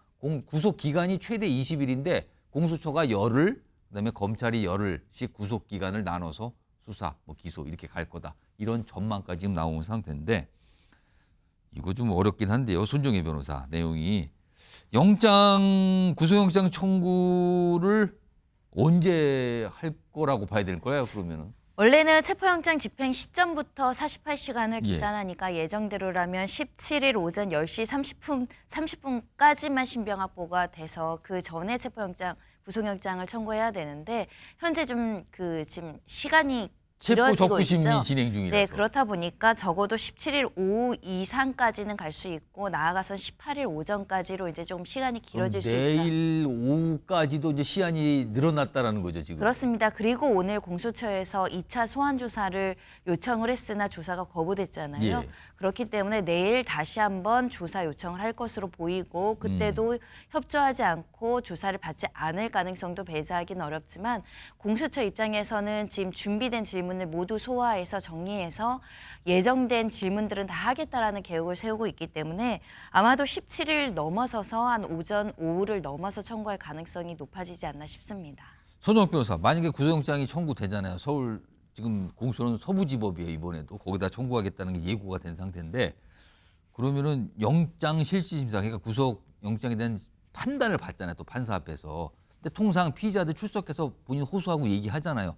구속 기간이 최대 20일인데 공수처가 열흘, 그다음에 검찰이 열흘씩 구속 기간을 나눠서 수사, 뭐 기소 이렇게 갈 거다. 이런 전망까지 지금 나온 상태인데 이거 좀 어렵긴 한데요. 손정혜 변호사 내용이 구속영장 청구를 언제 할 거라고 봐야 될 거예요? 그러면은 원래는 체포영장 집행 시점부터 48시간을 예. 계산하니까 예정대로라면 17일 오전 10시 30분까지만 신병합보가 돼서 그 전에 체포영장, 구속영장을 청구해야 되는데 현재 좀 지금 시간이 체포 길어지고 적부심이 있죠. 진행 중이라서. 네, 그렇다 보니까 적어도 17일 오후 이상까지는 갈 수 있고 나아가선 18일 오전까지로 이제 좀 시간이 길어질 수 있다. 내일 오후까지도 이제 시한이 늘어났다라는 거죠 지금. 그렇습니다. 그리고 오늘 공수처에서 2차 소환 조사를 요청을 했으나 조사가 거부됐잖아요. 예. 그렇기 때문에 내일 다시 한번 조사 요청을 할 것으로 보이고 그때도 협조하지 않고 조사를 받지 않을 가능성도 배제하기는 어렵지만 공수처 입장에서는 지금 준비된 질문을 모두 소화해서 정리해서 예정된 질문들은 다 하겠다라는 계획을 세우고 있기 때문에 아마도 17일 넘어서서 한 오전, 오후를 넘어서 청구할 가능성이 높아지지 않나 싶습니다. 손정욱 변호사, 만약에 구속영장이 청구되잖아요. 서울 지금 공수처는 서부지법이에요 이번에도 거기다 청구하겠다는 게 예고가 된 상태인데 그러면은 영장실시심사 그러니까 구속영장에 대한 판단을 받잖아요. 또 판사 앞에서. 근데 통상 피의자들 출석해서 본인 호소하고 얘기하잖아요.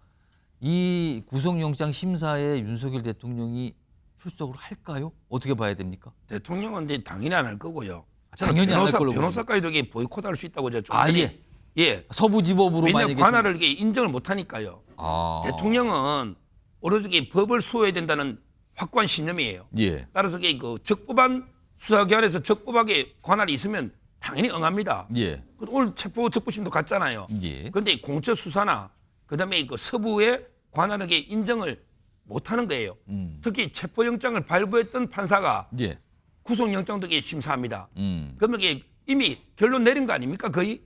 이 구속영장 심사에 윤석열 대통령이 출석을 할까요? 어떻게 봐야 됩니까? 대통령은 이제 당연히 안 할 거고요. 당연히 안할 걸로 변호사까지도 이게 보이콧할 수 있다고 제가 좀 아예 예. 서부지법으로 왜냐하면 만약에 관할을 이게 인정을 못 하니까요. 대통령은 오로지 이게 법을 수호해야 된다는 확고한 신념이에요. 예. 따라서 이게 그 적법한 수사기관에서 적법하게 관할이 있으면 당연히 응합니다. 예. 오늘 체포 적부심도 갔잖아요. 예. 그런데 공처 수사나 그다음에 그 서부의 관할에게 인정을 못 하는 거예요. 특히 체포영장을 발부했던 판사가 예. 구속영장도 이게 심사합니다. 그러면 이게 이미 결론 내린 거 아닙니까 거의?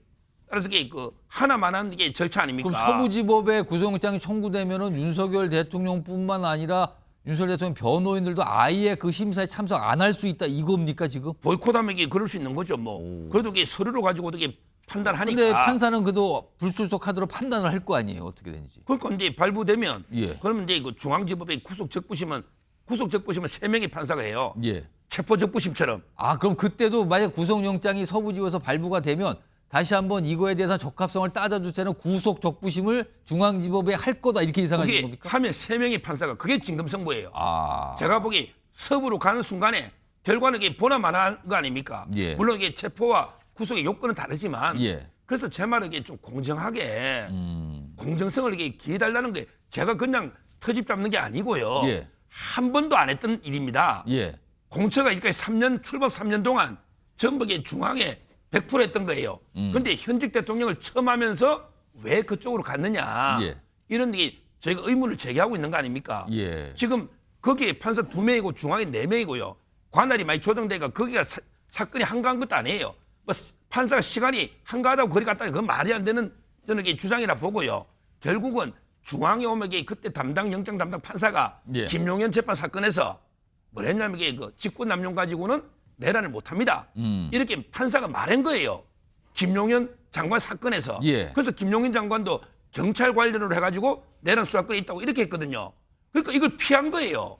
따라서 이게 그 하나만한 이게 절차 아닙니까? 그럼 서부지법에 구속영장이 청구되면은 윤석열 대통령뿐만 아니라 윤석열 대통령 변호인들도 아예 그 심사에 참석 안 할 수 있다 이겁니까 지금? 보이콧하면 이게 그럴 수 있는 거죠. 뭐 그래도 이게 서류를 가지고도 이게 판단하니까. 근데 판사는 그래도 불출석 카드로 판단을 할 거 아니에요 어떻게 되는지. 그러니까 이제 발부되면 예. 그러면 이제 그 중앙지법의 구속적부심은 3명의 판사가 해요. 예. 체포적부심처럼. 아 그럼 그때도 만약 구속영장이 서부지법에서 발부가 되면 다시 한번 이거에 대해서 적합성을 따져줄 때는 구속적부심을 중앙지법에 할 거다 이렇게 예상하시는 그게 겁니까? 하면 3명의 판사가 그게 진검승부예요. 아. 제가 보기 서부로 가는 순간에 결과는 이게 보나마나한 거 아닙니까? 예. 물론 이게 체포와 구속의 요건은 다르지만 예. 그래서 제 말은 이게 좀 공정하게 공정성을 이게 기해달라는 게 제가 그냥 터집 잡는 게 아니고요. 예. 한 번도 안 했던 일입니다. 예. 공처가 여기까지 출법 3년 동안 전부 이게 중앙에 100% 했던 거예요. 그런데 현직 대통령을 처음 하면서 왜 그쪽으로 갔느냐. 예. 이런 게 저희가 의문을 제기하고 있는 거 아닙니까? 예. 지금 거기에 판사 2명이고 중앙에 4명이고요. 관할이 많이 조정되니까 거기가 사건이 한가한 것도 아니에요. 뭐 판사가 시간이 한가하다고 거리 갔다 그건 말이 안 되는 저는 이게 주장이라 보고요. 결국은 중앙에 오면 이게 그때 영장 담당 판사가 예. 김용현 재판 사건에서 뭘 했냐면 이게 그 직권남용 가지고는 내란을 못합니다. 이렇게 판사가 말한 거예요. 김용현 장관 사건에서. 예. 그래서 김용현 장관도 경찰 관련으로 해가지고 내란 수사권이 있다고 이렇게 했거든요. 그러니까 이걸 피한 거예요.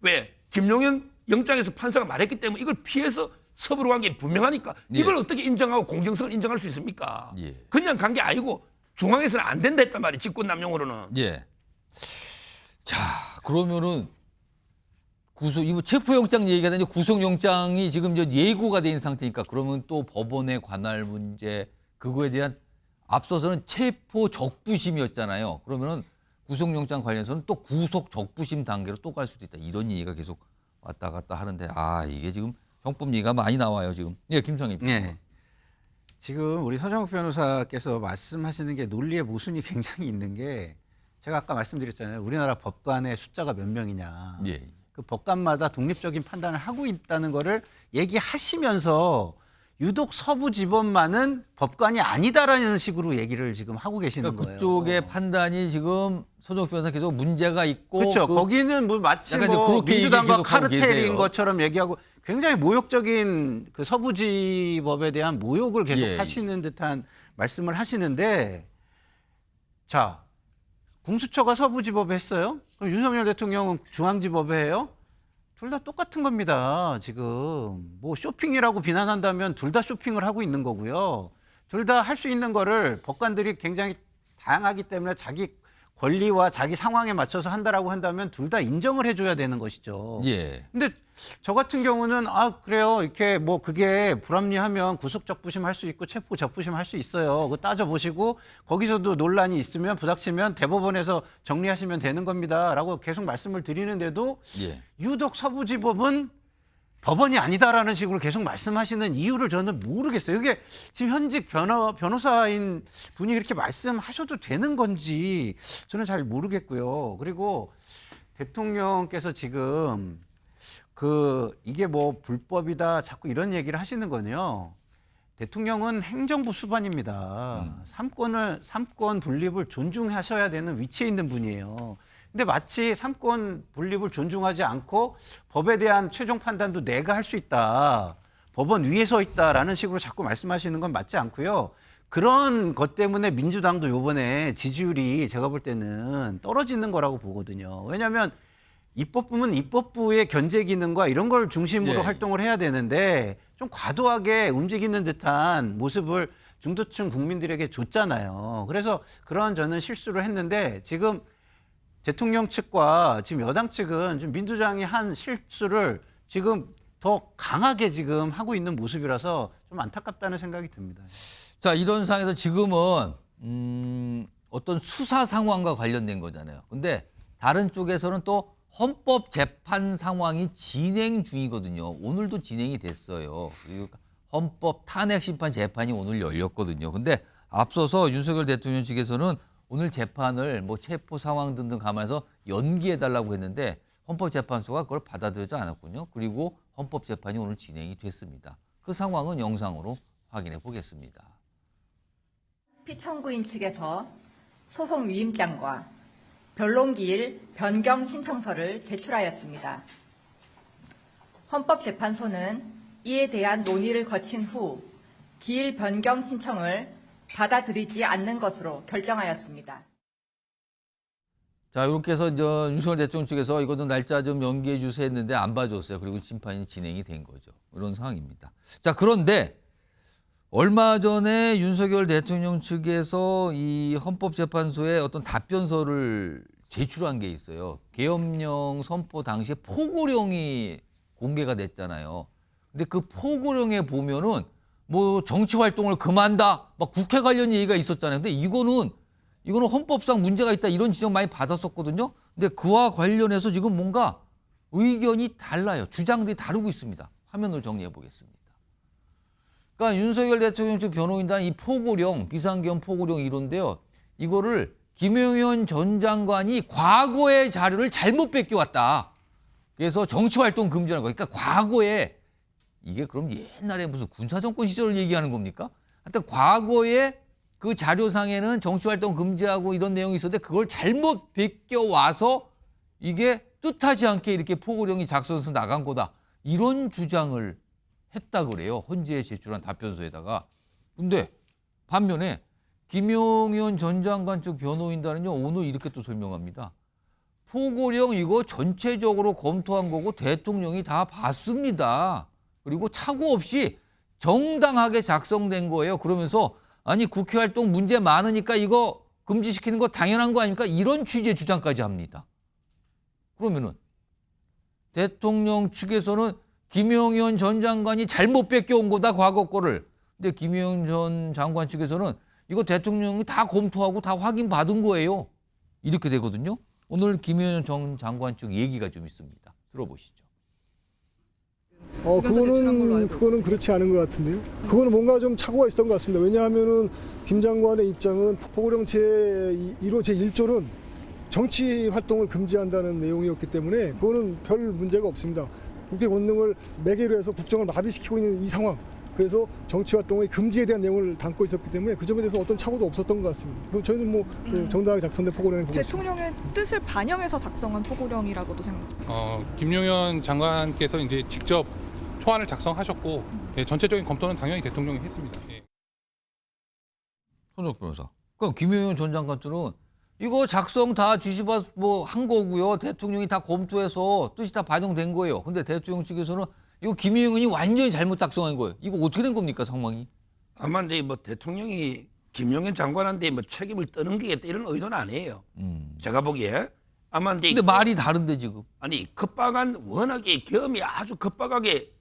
왜? 김용현 영장에서 판사가 말했기 때문에 이걸 피해서 서부로 간 게 분명하니까 이걸 예. 어떻게 인정하고 공정성을 인정할 수 있습니까? 예. 그냥 간 게 아니고 중앙에서는 안 된다 했단 말이에요. 직권남용으로는. 예. 자, 그러면은 이거 체포영장 얘기가 되는데 구속영장이 지금 이제 예고가 된 상태니까 그러면 또 법원의 관할 문제 그거에 대한 앞서서는 체포 적부심이었잖아요. 그러면은 구속영장 관련해서는 또 구속 적부심 단계로 또 갈 수도 있다. 이런 얘기가 계속 왔다 갔다 하는데 이게 지금 형법 얘기가 많이 나와요 지금. 예, 김성희. 네. 지금 우리 서정욱 변호사께서 말씀하시는 게 논리의 모순이 굉장히 있는 게 제가 아까 말씀드렸잖아요. 우리나라 법관의 숫자가 몇 명이냐. 예. 그 법관마다 독립적인 판단을 하고 있다는 거를 얘기하시면서 유독 서부지법만은 법관이 아니다라는 식으로 얘기를 지금 하고 계시는 그러니까 거예요. 그쪽의 판단이 지금 손정식 변호사 계속 문제가 있고 그렇죠. 거기는 뭐 마치 약간 이제 뭐 그렇게 민주당과 얘기 계속 하고 카르텔인 계세요. 것처럼 얘기하고 굉장히 모욕적인 그 서부지법에 대한 모욕을 계속 예. 하시는 듯한 말씀을 하시는데 자 공수처가 서부지법에 했어요? 그럼 윤석열 대통령은 중앙지법에 해요? 둘 다 똑같은 겁니다. 지금 뭐 쇼핑이라고 비난한다면 둘 다 쇼핑을 하고 있는 거고요. 둘 다 할 수 있는 거를 법관들이 굉장히 다양하기 때문에 자기 권리와 자기 상황에 맞춰서 한다라고 한다면 둘 다 인정을 해줘야 되는 것이죠. 예. 근데 저 같은 경우는 아 그래요 이렇게 뭐 그게 불합리하면 구속적부심 할 수 있고 체포적부심 할 수 있어요. 그거 따져보시고 거기서도 논란이 있으면 부닥치면 대법원에서 정리하시면 되는 겁니다라고 계속 말씀을 드리는데도 예. 유독 서부지법은 법원이 아니다라는 식으로 계속 말씀하시는 이유를 저는 모르겠어요. 이게 지금 현직 변호사인 분이 그렇게 말씀하셔도 되는 건지 저는 잘 모르겠고요. 그리고 대통령께서 지금 이게 뭐 불법이다 자꾸 이런 얘기를 하시는 거는요. 대통령은 행정부 수반입니다. 삼권 분립을 존중하셔야 되는 위치에 있는 분이에요. 근데 마치 삼권 분립을 존중하지 않고 법에 대한 최종 판단도 내가 할 수 있다. 법원 위에 서 있다라는 식으로 자꾸 말씀하시는 건 맞지 않고요. 그런 것 때문에 민주당도 이번에 지지율이 제가 볼 때는 떨어지는 거라고 보거든요. 왜냐하면 입법부는 입법부의 견제 기능과 이런 걸 중심으로 예. 활동을 해야 되는데 좀 과도하게 움직이는 듯한 모습을 중도층 국민들에게 줬잖아요. 그래서 그런 저는 실수를 했는데 지금 대통령 측과 지금 여당 측은 좀 민주당이 한 실수를 지금 더 강하게 지금 하고 있는 모습이라서 좀 안타깝다는 생각이 듭니다. 자, 이런 상황에서 지금은 어떤 수사 상황과 관련된 거잖아요. 근데 다른 쪽에서는 또 헌법 재판 상황이 진행 중이거든요. 오늘도 진행이 됐어요. 그리고 헌법 탄핵 심판 재판이 오늘 열렸거든요. 근데 앞서서 윤석열 대통령 측에서는 오늘 재판을 뭐 체포 상황 등등 감안해서 연기해달라고 했는데 헌법재판소가 그걸 받아들이지 않았군요. 그리고 헌법재판이 오늘 진행이 됐습니다. 그 상황은 영상으로 확인해 보겠습니다. 피청구인 측에서 소송 위임장과 변론기일 변경 신청서를 제출하였습니다. 헌법재판소는 이에 대한 논의를 거친 후 기일 변경 신청을 받아들이지 않는 것으로 결정하였습니다. 자, 이렇게 해서 윤석열 대통령 측에서 이것도 날짜 좀 연기해 주세요 했는데 안 봐줬어요. 그리고 심판이 진행이 된 거죠. 이런 상황입니다. 자, 그런데 얼마 전에 윤석열 대통령 측에서 이 헌법재판소에 어떤 답변서를 제출한 게 있어요. 계엄령 선포 당시에 포고령이 공개가 됐잖아요. 근데 그 포고령에 보면은 뭐 정치 활동을 금한다, 막 국회 관련 얘기가 있었잖아요. 근데 이거는 헌법상 문제가 있다 이런 지적 많이 받았었거든요. 근데 그와 관련해서 지금 뭔가 의견이 달라요. 주장들이 다르고 있습니다. 화면을 정리해 보겠습니다. 그러니까 윤석열 대통령 측 변호인단 이 포고령, 비상계엄 포고령 이론인데요. 이거를 김용현 전 장관이 과거의 자료를 잘못 뺏겨왔다. 그래서 정치활동 금지하는 거예요. 그러니까 과거에 이게 그럼 옛날에 무슨 군사정권 시절을 얘기하는 겁니까? 하여튼 과거에 그 자료상에는 정치활동 금지하고 이런 내용이 있었는데 그걸 잘못 베껴와서 이게 뜻하지 않게 이렇게 포고령이 작성해서 나간 거다. 이런 주장을 했다 그래요. 헌재에 제출한 답변서에다가. 근데 반면에 김용현 전 장관 측 변호인단은요. 오늘 이렇게 또 설명합니다. 포고령 이거 전체적으로 검토한 거고 대통령이 다 봤습니다. 그리고 착오 없이 정당하게 작성된 거예요. 그러면서 아니 국회 활동 문제 많으니까 이거 금지시키는 거 당연한 거 아닙니까? 이런 취지의 주장까지 합니다. 그러면은 대통령 측에서는 김용현 전 장관이 잘못 뺏겨온 거다 과거 거를. 근데 김용현 전 장관 측에서는 이거 대통령이 다 검토하고 다 확인받은 거예요. 이렇게 되거든요. 오늘 김용현 전 장관 측 얘기가 좀 있습니다. 들어보시죠. 그거는 그렇지 않은 것 같은데요. 그거는 뭔가 좀 착오가 있었던 것 같습니다. 왜냐하면은 김 장관의 입장은 포고령 제1호 제1조는 정치 활동을 금지한다는 내용이었기 때문에 그거는 별 문제가 없습니다. 국회 권능을 매개로 해서 국정을 마비시키고 있는 이 상황. 그래서 정치 활동의 금지에 대한 내용을 담고 있었기 때문에 그 점에 대해서 어떤 착오도 없었던 것 같습니다. 그럼 저희는 뭐 정당하게 작성된 포고령을 보고 있습니다. 대통령의 뜻을 반영해서 작성한 포고령이라고도 생각합니다. 김용현 장관께서 이제 직접 초안을 작성하셨고 전체적인 검토는 당연히 대통령이 했습니다. 손석 변호사. 그럼 김용현 전 장관들은 이거 작성 다 뒤집어 뭐 한 거고요. 대통령이 다 검토해서 뜻이 다 반영된 거예요. 근데 대통령 측에서는 이거 김용현이 완전히 잘못 작성한 거예요. 이거 어떻게 된 겁니까, 상황이? 아마 이제 뭐 대통령이 김용현 장관한테 뭐 책임을 떠넘기겠다 이런 의도는 아니에요. 제가 보기에 아마 이제 근데 말이 다른데 지금. 아니 급박한 워낙에 계엄이 아주 급박하게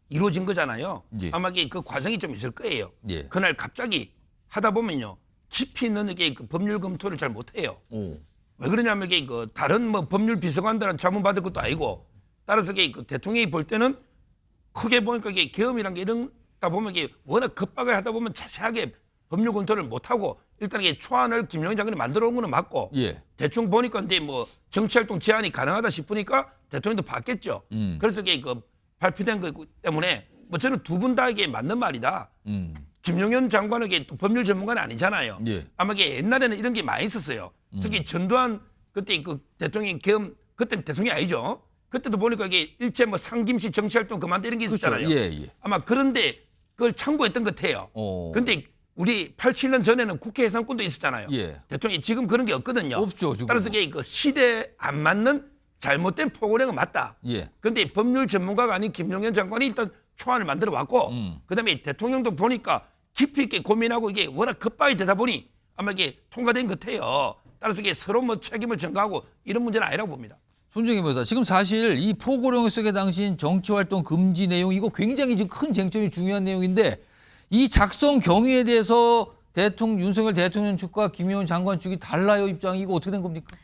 이루어진 거잖아요. 예. 아마 그 과정이 좀 있을 거예요. 예. 그날 갑자기 하다 보면요 깊이 있는 게 그 법률 검토를 잘 못해요. 왜 그러냐면 이게 그 다른 뭐 법률 비서관들은 자문 받을 것도 아니고 따라서 이게 그 대통령이 볼 때는 크게 보니까 이게 계엄이란 게 이런다 보면 이게 워낙 급박하게 하다 보면 자세하게 법률 검토를 못 하고 일단 이게 초안을 김용현 장관이 만들어 온 거는 맞고 예. 대충 보니까 이제 뭐 정치활동 제한이 가능하다 싶으니까 대통령도 받겠죠. 그래서 이게 그 발표된 거 때문에 뭐 저는 두 분 다 이게 맞는 말이다. 김용현 장관은 이게 또 법률 전문가는 아니잖아요. 예. 아마 이게 옛날에는 이런 게 많이 있었어요. 특히 전두환 그때 그 대통령 계엄 그때 대통령이 아니죠. 그때도 보니까 이게 일제 뭐 상김시 정치활동 그만둬 이런 게 있었잖아요. 그렇죠. 예, 예. 아마 그런데 그걸 참고했던 것 같아요. 그런데 우리 87년 전에는 국회 해산권도 있었잖아요. 예. 대통령이 지금 그런 게 없거든요. 없죠, 지금. 따라서 이게 그 시대에 안 맞는 잘못된 포고령은 맞다. 예. 그런데 법률 전문가가 아닌 김용현 장관이 일단 초안을 만들어 왔고 그다음에 대통령도 보니까 깊이 있게 고민하고 이게 워낙 급박이 되다 보니 아마 이게 통과된 것 같아요. 따라서 이게 서로 뭐 책임을 전가하고 이런 문제는 아니라고 봅니다. 손정희 변호사, 지금 사실 이 포고령 속에 당신 정치활동 금지 내용 이거 굉장히 지금 큰 쟁점이 중요한 내용인데 이 작성 경위에 대해서 윤석열 대통령 측과 김용현 장관 측이 달라요, 입장이. 이거 어떻게 된 겁니까?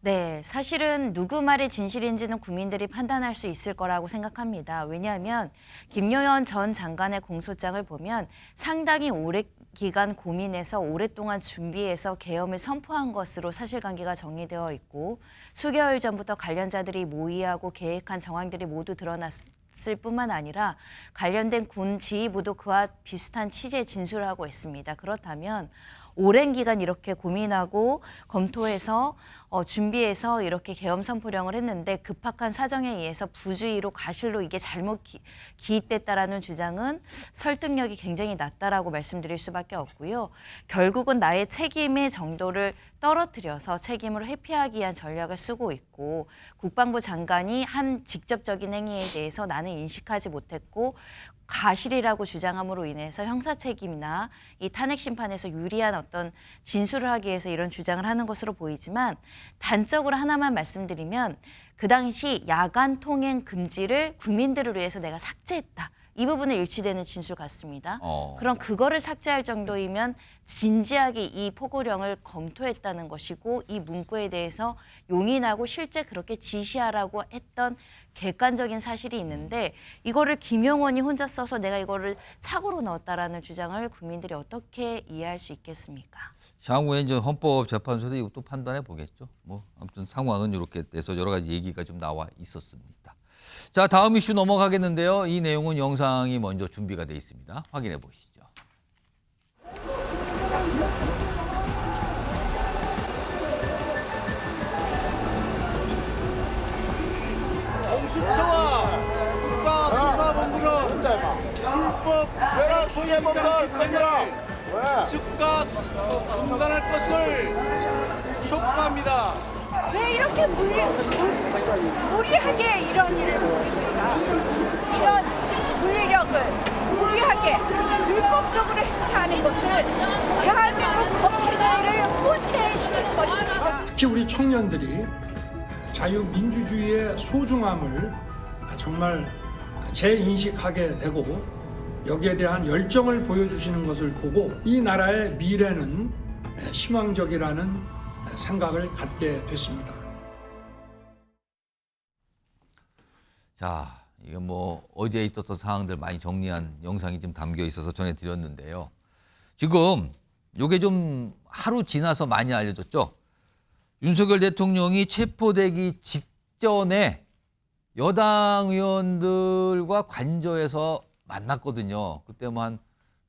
네, 사실은 누구 말이 진실인지는 국민들이 판단할 수 있을 거라고 생각합니다. 왜냐하면 김용현 전 장관의 공소장을 보면 상당히 오래 기간 고민해서 오랫동안 준비해서 계엄을 선포한 것으로 사실관계가 정리되어 있고 수개월 전부터 관련자들이 모의하고 계획한 정황들이 모두 드러났을 뿐만 아니라 관련된 군 지휘부도 그와 비슷한 취지의 진술을 하고 있습니다. 그렇다면 오랜 기간 이렇게 고민하고 검토해서 준비해서 이렇게 계엄 선포령을 했는데 급박한 사정에 의해서 부주의로 과실로 이게 잘못 기입됐다라는 주장은 설득력이 굉장히 낮다라고 말씀드릴 수밖에 없고요. 결국은 나의 책임의 정도를 떨어뜨려서 책임을 회피하기 위한 전략을 쓰고 있고 국방부 장관이 한 직접적인 행위에 대해서 나는 인식하지 못했고 과실이라고 주장함으로 인해서 형사 책임이나 이 탄핵 심판에서 유리한 어떤 진술을 하기 위해서 이런 주장을 하는 것으로 보이지만 단적으로 하나만 말씀드리면 그 당시 야간 통행 금지를 국민들을 위해서 내가 삭제했다. 이 부분에 일치되는 진술 같습니다. 그럼 그거를 삭제할 정도이면 진지하게 이 포고령을 검토했다는 것이고 이 문구에 대해서 용인하고 실제 그렇게 지시하라고 했던 객관적인 사실이 있는데 이거를 김용원이 혼자 써서 내가 이거를 착오로 넣었다라는 주장을 국민들이 어떻게 이해할 수 있겠습니까? 향후에 이제 헌법재판소도 이것도 판단해 보겠죠. 뭐 아무튼 상황은 이렇게 돼서 여러 가지 얘기가 좀 나와 있었습니다. 자, 다음 이슈 넘어가겠는데요. 이 내용은 영상이 먼저 준비가 돼 있습니다. 확인해 보시죠. 공수처와 국가수사본부는 불법 체포영장 집행을 즉각 중단할 것을 촉구합니다. 왜 이렇게 무리하게 이런 일을 보십니까? 이런 물리력을 무리하게 불법적으로 행사하는 것을 대한민국 법치주의를 후퇴시킬 것입니다. 특히 우리 청년들이 자유민주주의의 소중함을 정말 재인식하게 되고 여기에 대한 열정을 보여주시는 것을 보고 이 나라의 미래는 희망적이라는 생각을 갖게 됐습니다. 자, 이거 뭐 어제 있었던 사항들 많이 정리한 영상이 좀 담겨 있어서 전해드렸는데요. 지금 이게 좀 하루 지나서 많이 알려졌죠. 윤석열 대통령이 체포되기 직전에 여당 의원들과 관저에서 만났거든요. 그때 뭐 한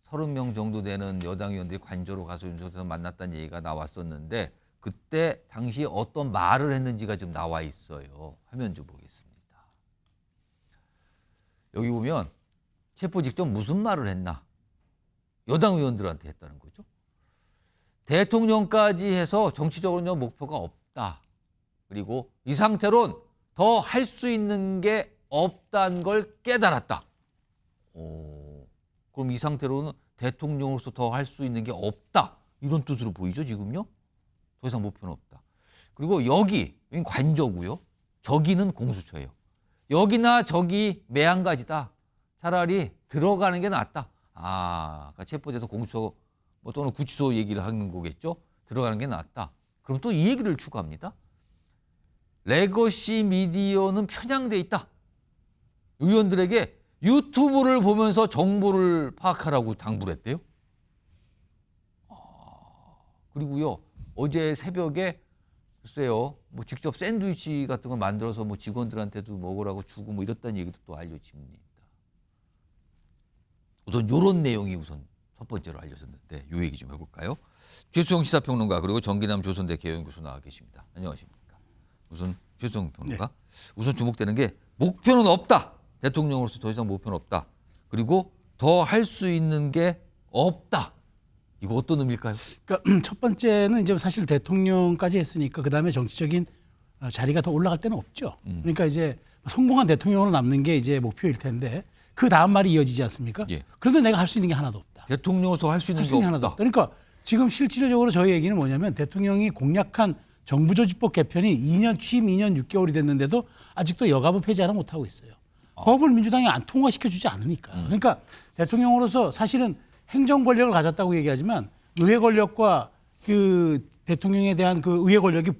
30명 정도 되는 여당 의원들이 관저로 가서 윤석열 대통령 만났다는 얘기가 나왔었는데 그때 당시 어떤 말을 했는지가 좀 나와 있어요. 화면 좀 보겠습니다. 여기 보면 체포 직전 무슨 말을 했나? 여당 의원들한테 했다는 거죠. 대통령까지 해서 정치적으로는 목표가 없다. 그리고 이 상태론 더 할 수 있는 게 없다는 걸 깨달았다. 그럼 이 상태로는 대통령으로서 더 할 수 있는 게 없다. 이런 뜻으로 보이죠, 지금요? 더 이상 목표는 없다. 그리고 여기 관저고요. 저기는 공수처예요. 여기나 저기 매한가지다. 차라리 들어가는 게 낫다. 그러니까 체포돼서 공수처 또는 구치소 얘기를 하는 거겠죠. 들어가는 게 낫다. 그럼 또 이 얘기를 추가합니다. 레거시 미디어는 편향돼 있다. 의원들에게 유튜브를 보면서 정보를 파악하라고 당부를 했대요. 그리고요, 어제 새벽에 글쎄요, 뭐 직접 샌드위치 같은 거 만들어서 뭐 직원들한테도 먹으라고 주고 뭐 이랬다는 얘기도 또 알려집니다. 우선 요런 내용이 우선 첫 번째로 알려졌는데 요 얘기 좀 해볼까요? 최수영 시사평론가 그리고 정기남 조선대 개연교수 나와 계십니다. 안녕하십니까? 우선 최수영 평론가. 우선 주목되는 게 목표는 없다. 대통령으로서 더 이상 목표는 없다. 그리고 더 할 수 있는 게 없다. 이거 어떤 의미일까요? 그러니까 첫 번째는 이제 사실 대통령까지 했으니까 그 다음에 정치적인 자리가 더 올라갈 데는 없죠. 그러니까 이제 성공한 대통령으로 남는 게 이제 목표일 텐데 그 다음 말이 이어지지 않습니까? 예. 그런데 내가 할 수 있는 게 하나도 없다. 대통령으로서 할 수 있는 게 하나도 없다. 그러니까 지금 실질적으로 저희 얘기는 뭐냐면 대통령이 공약한 정부조직법 개편이 취임 2년 6개월이 됐는데도 아직도 여가부 폐지하지 못하고 있어요. 법을 민주당이 안 통과시켜주지 않으니까. 그러니까 대통령으로서 사실은 행정 권력을 가졌다고 얘기하지만 의회 권력과 그 대통령에 대한 그 의회 권력이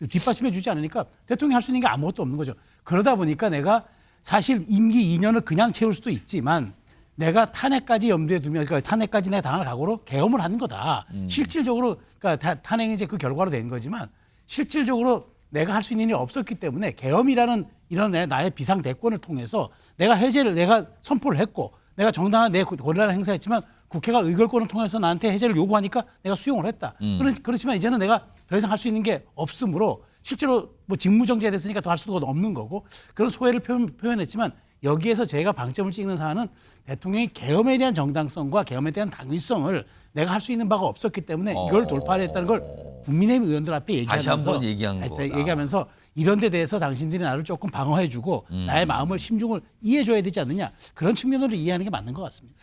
뒷받침해주지 않으니까 대통령이 할 수 있는 게 아무것도 없는 거죠. 그러다 보니까 내가 사실 임기 2년을 그냥 채울 수도 있지만 내가 탄핵까지 염두에 두면 그러니까 탄핵까지 내가 당할 각오로 계엄을 한 거다. 실질적으로 그러니까 탄핵이 이제 그 결과로 된 거지만 실질적으로 내가 할 수 있는 일이 없었기 때문에 계엄이라는 이런 나의 비상 대권을 통해서 내가 해제를 내가 선포를 했고 내가 정당한 내 권한을 행사했지만 국회가 의결권을 통해서 나한테 해제를 요구하니까 내가 수용을 했다. 그렇지만 이제는 내가 더 이상 할 수 있는 게 없으므로 실제로 뭐 직무정지가 됐으니까 더 할 수가 없는 거고 그런 소회를 표현했지만 여기에서 제가 방점을 찍는 사안은 대통령이 계엄에 대한 정당성과 계엄에 대한 당위성을 내가 할 수 있는 바가 없었기 때문에 이걸 돌파했다는 걸 국민의힘 의원들 앞에 얘기하면서 다시 한번 얘기하면서 이런 데 대해서 당신들이 나를 조금 방어해주고 나의 마음을 심중을 이해해줘야 되지 않느냐 그런 측면으로 이해하는 게 맞는 것 같습니다.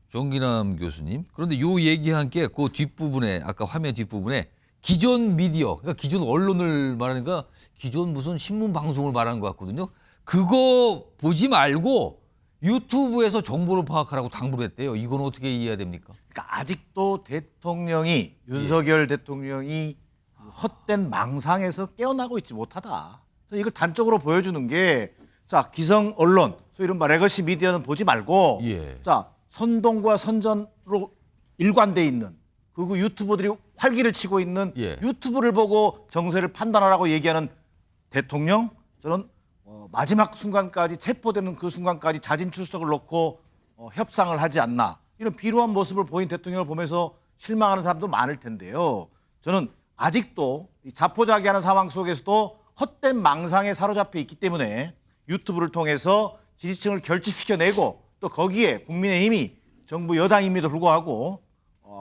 정기남 교수님. 그런데 요 얘기한 게 그 뒷부분에 아까 화면 뒷부분에 기존 미디어, 그러니까 기존 언론을 말하니까 기존 무슨 신문 방송을 말하는 것 같거든요. 그거 보지 말고 유튜브에서 정보를 파악하라고 당부를 했대요. 이건 어떻게 이해해야 됩니까? 그러니까 아직도 대통령이 윤석열 대통령이 헛된 망상에서 깨어나고 있지 못하다. 이걸 단적으로 보여주는 게 자 기성 언론, 소위 이른바 레거시 미디어는 보지 말고 자 선동과 선전으로 일관돼 있는 그리고 유튜버들이 활기를 치고 있는 유튜브를 보고 정세를 판단하라고 얘기하는 대통령 저는 마지막 순간까지 체포되는 그 순간까지 자진 출석을 놓고 협상을 하지 않나 이런 비루한 모습을 보인 대통령을 보면서 실망하는 사람도 많을 텐데요. 저는 아직도 자포자기하는 상황 속에서도 헛된 망상에 사로잡혀 있기 때문에 유튜브를 통해서 지지층을 결집시켜내고 또 거기에 국민의힘이 정부 여당임에도 불구하고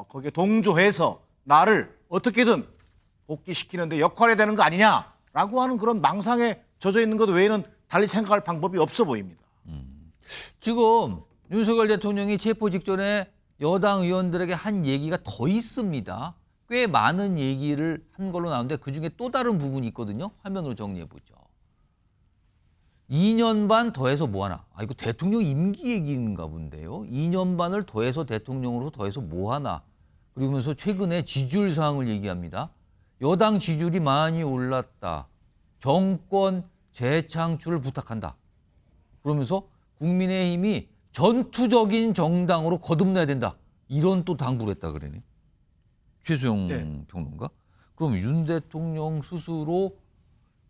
거기에 동조해서 나를 어떻게든 복귀시키는데 역할해야 되는 거 아니냐라고 하는 그런 망상에 젖어 있는 것 외에는 달리 생각할 방법이 없어 보입니다. 지금 윤석열 대통령이 체포 직전에 여당 의원들에게 한 얘기가 더 있습니다. 꽤 많은 얘기를 한 걸로 나오는데 그중에 또 다른 부분이 있거든요. 화면으로 정리해보죠. 2년 반 더해서 뭐하나. 이거 대통령 임기 얘기인가 본데요. 2년 반을 더해서 대통령으로 더해서 뭐하나. 그러면서 최근에 지지율 상황을 얘기합니다. 여당 지지율이 많이 올랐다. 정권 재창출을 부탁한다. 그러면서 국민의힘이 전투적인 정당으로 거듭나야 된다. 이런 또 당부를 했다 그러네. 최수영 평론가. 그럼 윤 대통령 스스로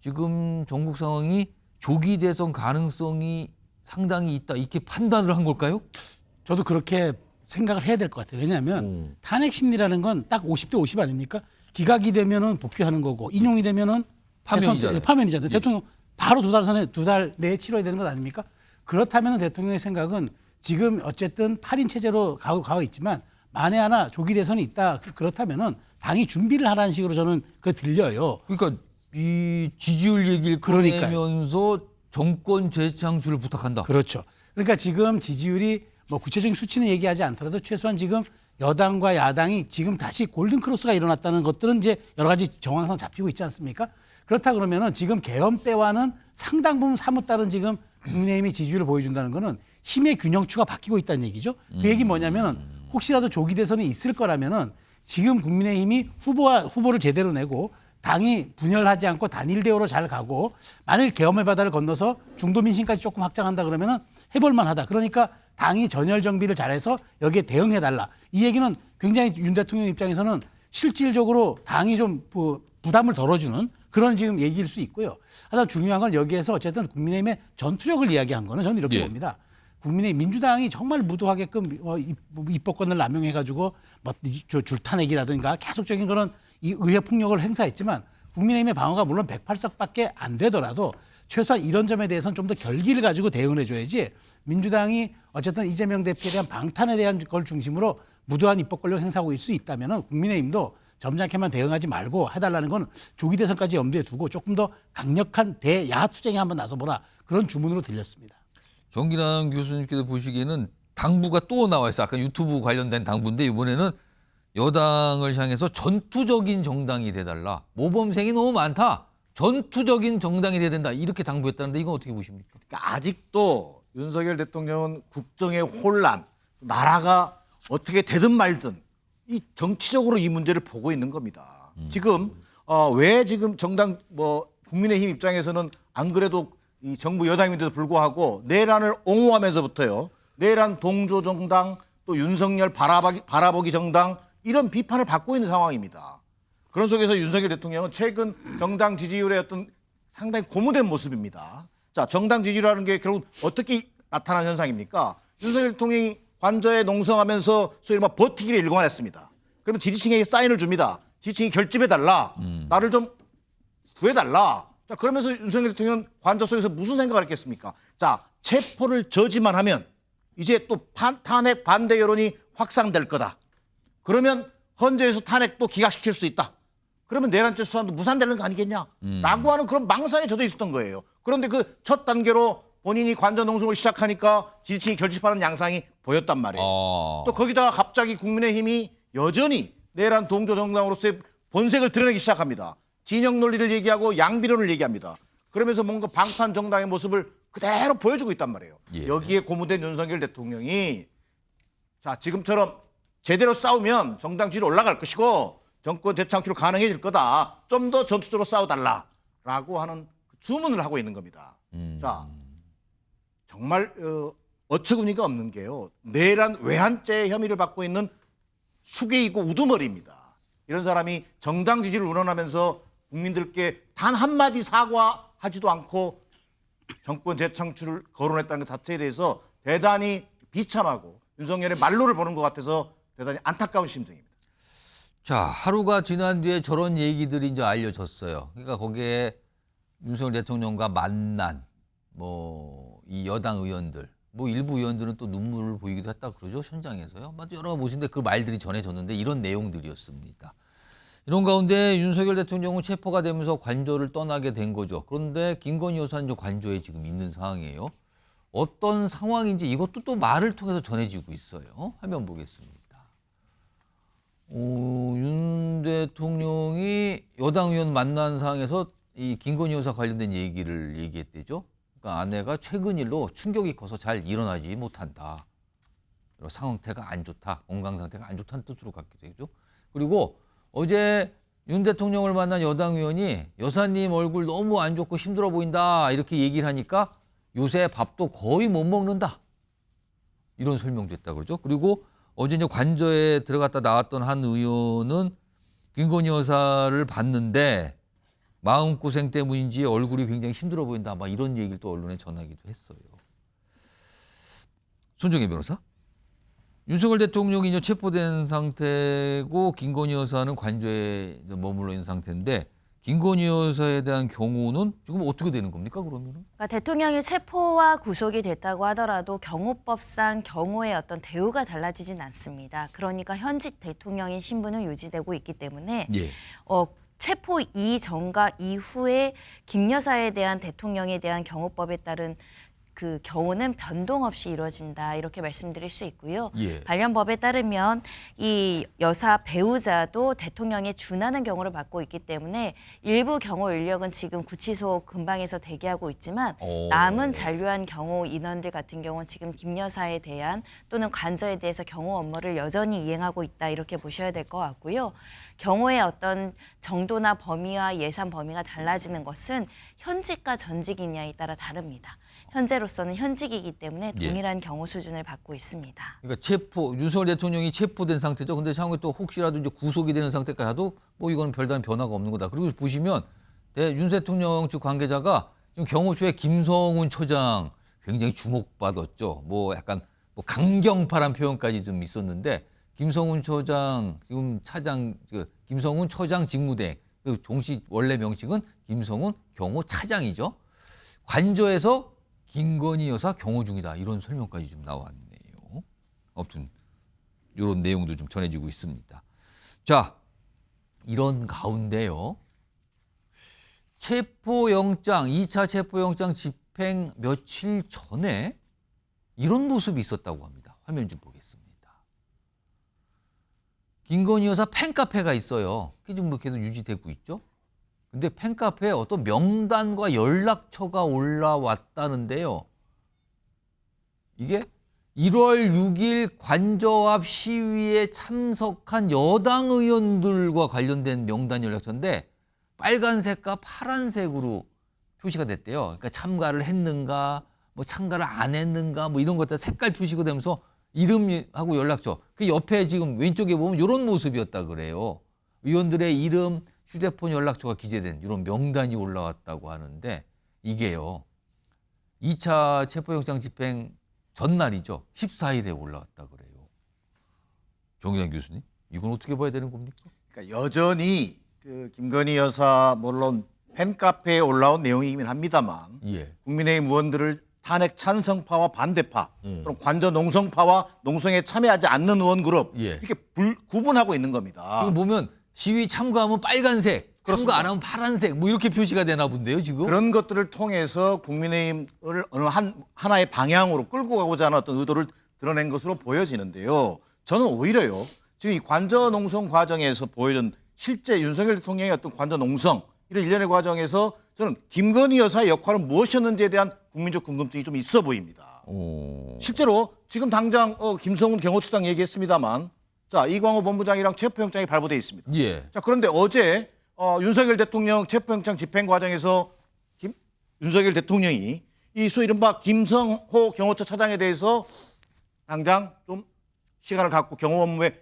지금 전국 상황이 조기 대선 가능성이 상당히 있다 이렇게 판단을 한 걸까요? 저도 그렇게 생각을 해야 될 것 같아요. 왜냐하면 탄핵 심리라는 건 딱 50대 50 아닙니까? 기각이 되면은 복귀하는 거고 인용이 되면은 파면이잖아요. 파면이잖아요. 예. 대통령 바로 2달 내에 치러야 되는 것 아닙니까? 그렇다면 대통령의 생각은 지금 어쨌든 8인 체제로 가고 있지만 만에 하나 조기 대선이 있다. 그렇다면은 당이 준비를 하라는 식으로 저는 그 들려요. 그러니까 이 지지율 얘기를 꺼내면서 정권 재창출을 부탁한다. 그렇죠. 그러니까 지금 지지율이 뭐 구체적인 수치는 얘기하지 않더라도 최소한 지금 여당과 야당이 지금 다시 골든 크로스가 일어났다는 것들은 이제 여러 가지 정황상 잡히고 있지 않습니까? 그렇다 그러면은 지금 계엄 때와는 상당 부분 사뭇 다른 지금 국민의힘이 지지율을 보여준다는 거는 힘의 균형추가 바뀌고 있다는 얘기죠. 그 얘기 뭐냐면은 혹시라도 조기 대선이 있을 거라면은 지금 국민의힘이 후보를 제대로 내고 당이 분열하지 않고 단일 대우로 잘 가고 만일 계엄의 바다를 건너서 중도 민심까지 조금 확장한다 그러면은 해볼 만하다. 그러니까 당이 전열 정비를 잘해서 여기에 대응해달라. 이 얘기는 굉장히 윤 대통령 입장에서는 실질적으로 당이 좀 부담을 덜어주는 그런 지금 얘기일 수 있고요. 하나 중요한 건 여기에서 어쨌든 국민의힘의 전투력을 이야기한 거는 저는 이렇게 봅니다. 국민의힘 민주당이 정말 무도하게끔 입법권을 남용해가지고 뭐 줄타내기라든가 계속적인 그런 이 의회 폭력을 행사했지만 국민의힘의 방어가 물론 108석밖에 안 되더라도 최소한 이런 점에 대해서는 좀 더 결기를 가지고 대응을 해줘야지 민주당이 어쨌든 이재명 대표에 대한 방탄에 대한 걸 중심으로 무도한 입법 권력을 행사하고 있을 수 있다면 국민의힘도 점잖게만 대응하지 말고 해달라는 건 조기 대선까지 염두에 두고 조금 더 강력한 대야하 투쟁에 한번 나서보라 그런 주문으로 들렸습니다. 정기남 교수님께서 보시기에는 당부가 또 나와 있어요. 아까 유튜브 관련된 당부인데 이번에는 여당을 향해서 전투적인 정당이 돼달라. 모범생이 너무 많다. 전투적인 정당이 돼야 된다. 이렇게 당부했다는데 이건 어떻게 보십니까? 그러니까 아직도 윤석열 대통령은 국정의 혼란, 나라가 어떻게 되든 말든 이 정치적으로 이 문제를 보고 있는 겁니다. 지금 왜 지금 정당 국민의힘 입장에서는 안 그래도 이 정부 여당인데도 불구하고 내란을 옹호하면서부터요. 내란 동조 정당 또 윤석열 바라보기 정당 이런 비판을 받고 있는 상황입니다. 그런 속에서 윤석열 대통령은 최근 정당 지지율의 어떤 상당히 고무된 모습입니다. 자, 정당 지지율이라는 게 결국 어떻게 나타난 현상입니까? 윤석열 대통령이 관저에 농성하면서 소위 말 버티기를 일관했습니다. 그러면 지지층에게 사인을 줍니다. 지지층이 결집해달라. 나를 좀 구해달라. 자, 그러면서 윤석열 대통령은 관저 속에서 무슨 생각을 했겠습니까? 자, 체포를 저지만 하면 이제 또 탄핵 반대 여론이 확산될 거다. 그러면 헌재에서 탄핵도 기각시킬 수 있다. 그러면 내란죄 수사도 무산되는 거 아니겠냐? 라고 하는 그런 망상에 젖어 있었던 거예요. 그런데 그 첫 단계로 본인이 관저 농성을 시작하니까 지지층이 결집하는 양상이 보였단 말이에요. 또 거기다가 갑자기 국민의힘이 여전히 내란 동조 정당으로서의 본색을 드러내기 시작합니다. 진영 논리를 얘기하고 양비론을 얘기합니다. 그러면서 뭔가 방탄 정당의 모습을 그대로 보여주고 있단 말이에요. 여기에 고무된 윤석열 대통령이 자, 지금처럼 제대로 싸우면 정당 지지율 올라갈 것이고 정권 재창출 가능해질 거다. 좀 더 전투적으로 싸워달라라고 하는 주문을 하고 있는 겁니다. 자, 정말 어처구니가 없는 게요. 내란 외환죄 혐의를 받고 있는 수괴이고 우두머리입니다. 이런 사람이 정당 지지를 운운하면서 국민들께 단 한마디 사과하지도 않고 정권 재창출을 거론했다는 것 자체에 대해서 대단히 비참하고 윤석열의 말로를 보는 것 같아서 대단히 안타까운 심정입니다. 자, 하루가 지난 뒤에 저런 얘기들이 이제 알려졌어요. 그러니까 거기에 윤석열 대통령과 만난 이 여당 의원들, 일부 의원들은 또 눈물을 보이기도 했다 그러죠, 현장에서요. 여러 모습인데 그 말들이 전해졌는데 이런 내용들이었습니다. 이런 가운데 윤석열 대통령은 체포가 되면서 관저를 떠나게 된 거죠. 그런데 김건희 여사는 관저에 지금 있는 상황이에요. 어떤 상황인지 이것도 또 말을 통해서 전해지고 있어요. 화면 보겠습니다. 윤 대통령이 여당 의원 만난 상황에서 이 김건희 여사 관련된 얘기를 얘기했대죠. 그러니까 아내가 최근 일로 충격이 커서 잘 일어나지 못한다. 상태가 안 좋다. 건강 상태가 안 좋다는 뜻으로 갖게 되죠. 그리고 어제 윤 대통령을 만난 여당 의원이 여사님 얼굴 너무 안 좋고 힘들어 보인다 이렇게 얘기를 하니까 요새 밥도 거의 못 먹는다. 이런 설명도 했다 그러죠. 그리고 어제 이제 관저에 들어갔다 나왔던 한 의원은 김건희 여사를 봤는데 마음고생 때문인지 얼굴이 굉장히 힘들어 보인다. 막 이런 얘기를 또 언론에 전하기도 했어요. 손정혜 변호사. 윤석열 대통령이 이제 체포된 상태고 김건희 여사는 관저에 머물러 있는 상태인데 김건희 여사에 대한 경우는 지금 어떻게 되는 겁니까, 그러면은? 그러니까 대통령이 체포와 구속이 됐다고 하더라도 경호법상 경호의 어떤 대우가 달라지진 않습니다. 그러니까 현직 대통령인 신분은 유지되고 있기 때문에 예. 체포 이전과 이후에 김 여사에 대한 대통령에 대한 경호법에 따른 그 경우는 변동 없이 이루어진다 이렇게 말씀드릴 수 있고요. 예. 관련 법에 따르면 이 여사 배우자도 대통령에 준하는 경우를 받고 있기 때문에 일부 경호 인력은 지금 구치소 근방에서 대기하고 있지만 남은 잔류한 경호 인원들 같은 경우는 지금 김 여사에 대한 또는 관저에 대해서 경호 업무를 여전히 이행하고 있다 이렇게 보셔야 될 것 같고요. 경호의 어떤 정도나 범위와 예산 범위가 달라지는 것은 현직과 전직이냐에 따라 다릅니다. 현재로서는 현직이기 때문에 동일한 경호 수준을 받고 있습니다. 그러니까 윤석열 대통령이 체포된 상태죠. 근데 향후에 또 혹시라도 이제 구속이 되는 상태까지 해도 뭐 이건 별다른 변화가 없는 거다. 그리고 보시면 윤 대통령 측 관계자가 지금 경호처의 김성훈 처장 굉장히 주목받았죠. 뭐 약간 뭐 강경파란 표현까지 좀 있었는데 김성훈 처장 지금 차장 김성훈 처장 직무대행 정식 원래 명칭은 김성훈 경호차장이죠. 관저에서 김건희 여사 경호 중이다. 이런 설명까지 좀 나왔네요. 아무튼 이런 내용도 좀 전해지고 있습니다. 자, 이런 가운데요. 체포영장, 2차 체포영장 집행 며칠 전에 이런 모습이 있었다고 합니다. 화면 좀 보겠습니다. 김건희 여사 팬카페가 있어요. 그게 지금 뭐 계속 유지되고 있죠. 근데 팬카페에 어떤 명단과 연락처가 올라왔다는데요. 이게 1월 6일 관저 앞 시위에 참석한 여당 의원들과 관련된 명단 연락처인데 빨간색과 파란색으로 표시가 됐대요. 그러니까 참가를 했는가, 뭐 참가를 안 했는가, 뭐 이런 것들 색깔 표시가 되면서 이름하고 연락처. 그 옆에 지금 왼쪽에 보면 이런 모습이었다 그래요. 의원들의 이름, 휴대폰 연락처가 기재된 이런 명단이 올라왔다고 하는데 이게요. 2차 체포영장 집행 전날이죠. 14일에 올라왔다 그래요. 정의당 교수님, 이건 어떻게 봐야 되는 겁니까? 그러니까 여전히 그 김건희 여사 물론 팬카페에 올라온 내용이긴 합니다만 국민의힘 의원들을 탄핵 찬성파와 반대파 또는 관저 농성파와 농성에 참여하지 않는 의원 그룹 이렇게 구분하고 있는 겁니다. 지금 보면 시위 참가하면 빨간색, 그렇습니다. 참가 안 하면 파란색 뭐 이렇게 표시가 되나 본데요, 지금? 그런 것들을 통해서 국민의힘을 어느 하나의 방향으로 끌고 가고자 하는 어떤 의도를 드러낸 것으로 보여지는데요. 저는 오히려요. 지금 이 관저 농성 과정에서 보여준 실제 윤석열 대통령의 어떤 관저 농성 이런 일련의 과정에서 저는 김건희 여사의 역할은 무엇이었는지에 대한 국민적 궁금증이 좀 있어 보입니다. 실제로 지금 당장 김성훈 경호처장 얘기했습니다만 자 이광호 본부장이랑 체포영장이 발부돼 있습니다. 자 그런데 어제 윤석열 대통령 체포영장 집행 과정에서 윤석열 대통령이 이 소위 이른바 김성호 경호처 차장에 대해서 당장 좀 시간을 갖고 경호 업무에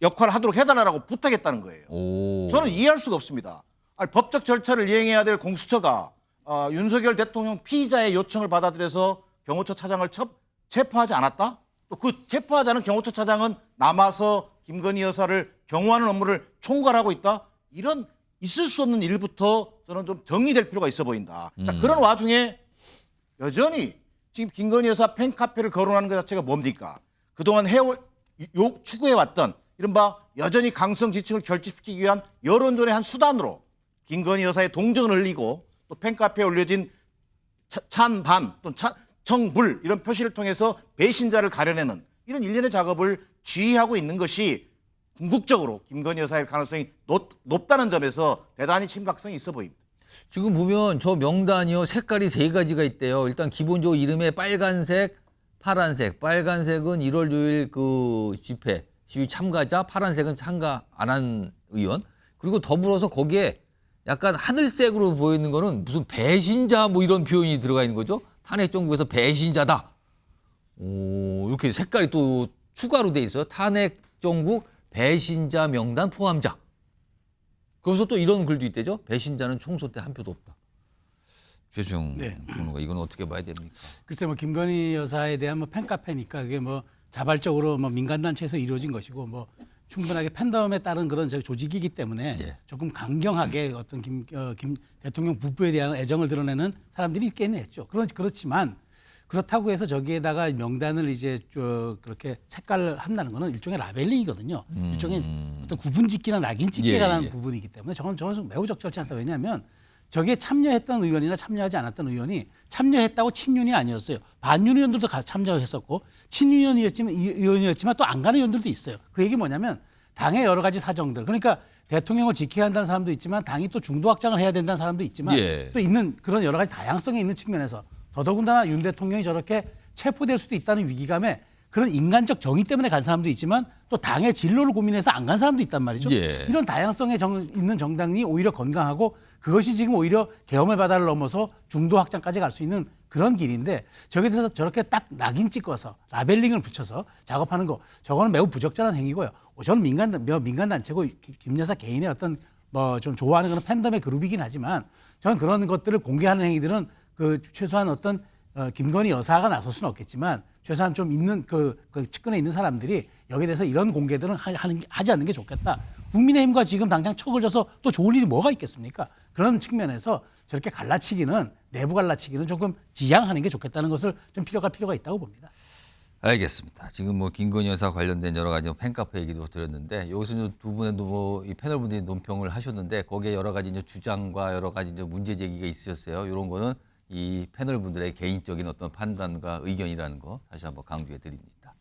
역할을 하도록 해달라고 부탁했다는 거예요. 저는 이해할 수가 없습니다. 아니, 법적 절차를 이행해야 될 공수처가 윤석열 대통령 피의자의 요청을 받아들여서 경호처 차장을 체포하지 않았다? 또 그 체포하지 않은 경호처 차장은 남아서 김건희 여사를 경호하는 업무를 총괄하고 있다? 이런 있을 수 없는 일부터 저는 좀 정리될 필요가 있어 보인다. 자, 그런 와중에 여전히 지금 김건희 여사 팬카페를 거론하는 것 자체가 뭡니까? 그동안 추구해왔던 이른바 여전히 강성 지층을 결집시키기 위한 여론전의 한 수단으로 김건희 여사의 동정을 흘리고 또 팬카페에 올려진 찬반 또는 청불 이런 표시를 통해서 배신자를 가려내는 이런 일련의 작업을 지휘하고 있는 것이 궁극적으로 김건희 여사일 가능성이 높다는 점에서 대단히 심각성이 있어 보입니다. 지금 보면 저 명단이요. 색깔이 3가지가 있대요. 일단 기본적으로 이름에 빨간색, 파란색. 빨간색은 1월 6일 그 집회 시위 참가자, 파란색은 참가 안 한 의원. 그리고 더불어서 거기에 약간 하늘색으로 보이는 거는 무슨 배신자 뭐 이런 표현이 들어가 있는 거죠. 탄핵 정부에서 배신자다. 이렇게 색깔이 또 추가로 돼 있어요. 탄핵 정부 배신자 명단 포함자. 그래서 또 이런 글도 있대죠. 배신자는 총선 때 한 표도 없다. 최수영 네. 평론가 이건 어떻게 봐야 됩니까? 글쎄 뭐 김건희 여사에 대한 뭐 팬카페니까 그게 뭐 자발적으로 뭐 민간단체에서 이루어진 것이고 뭐 충분하게 팬덤에 따른 그런 조직이기 때문에 조금 강경하게 어떤 김 대통령 부부에 대한 애정을 드러내는 사람들이 있겠네 했죠. 그렇지만 그렇다고 해서 저기에다가 명단을 이제 그렇게 색깔을 한다는 거는 일종의 라벨링이거든요. 일종의 어떤 구분짓기나 낙인찍기에 관한 부분이기 때문에 저는 매우 적절치 않다. 왜냐하면 저기에 참여했던 의원이나 참여하지 않았던 의원이 참여했다고 친윤이 아니었어요. 반윤 의원들도 참여했었고 친윤 의원이었지만 또 안 가는 의원들도 있어요. 그 얘기 뭐냐면 당의 여러 가지 사정들. 그러니까 대통령을 지켜야 한다는 사람도 있지만 당이 또 중도 확장을 해야 된다는 사람도 있지만 또 있는 그런 여러 가지 다양성이 있는 측면에서 더더군다나 윤 대통령이 저렇게 체포될 수도 있다는 위기감에 그런 인간적 정의 때문에 간 사람도 있지만 또 당의 진로를 고민해서 안 간 사람도 있단 말이죠. 이런 다양성에 있는 정당이 오히려 건강하고 그것이 지금 오히려 계엄의 바다를 넘어서 중도 확장까지 갈 수 있는 그런 길인데 저기에 대해서 저렇게 딱 낙인 찍어서 라벨링을 붙여서 작업하는 거 저거는 매우 부적절한 행위고요. 저는 민간단체고 김 여사 개인의 어떤 뭐 좀 좋아하는 그런 팬덤의 그룹이긴 하지만 저는 그런 것들을 공개하는 행위들은 그 최소한 어떤 김건희 여사가 나설 수는 없겠지만 최소한 좀 있는 그 측근에 있는 사람들이 여기에 대해서 이런 공개들은 하지 않는 게 좋겠다. 국민의힘과 지금 당장 척을 져서 또 좋을 일이 뭐가 있겠습니까? 그런 측면에서 저렇게 갈라치기는 내부 갈라치기는 조금 지양하는 게 좋겠다는 것을 좀 필요가 있다고 봅니다. 알겠습니다. 지금 뭐 김건희 여사 관련된 여러 가지 팬카페 얘기도 드렸는데 여기서 이제 두 분의 이 패널 분들이 논평을 하셨는데 거기에 여러 가지 이제 주장과 여러 가지 이제 문제 제기가 있으셨어요. 이런 거는 이 패널 분들의 개인적인 어떤 판단과 의견이라는 거 다시 한번 강조해 드립니다.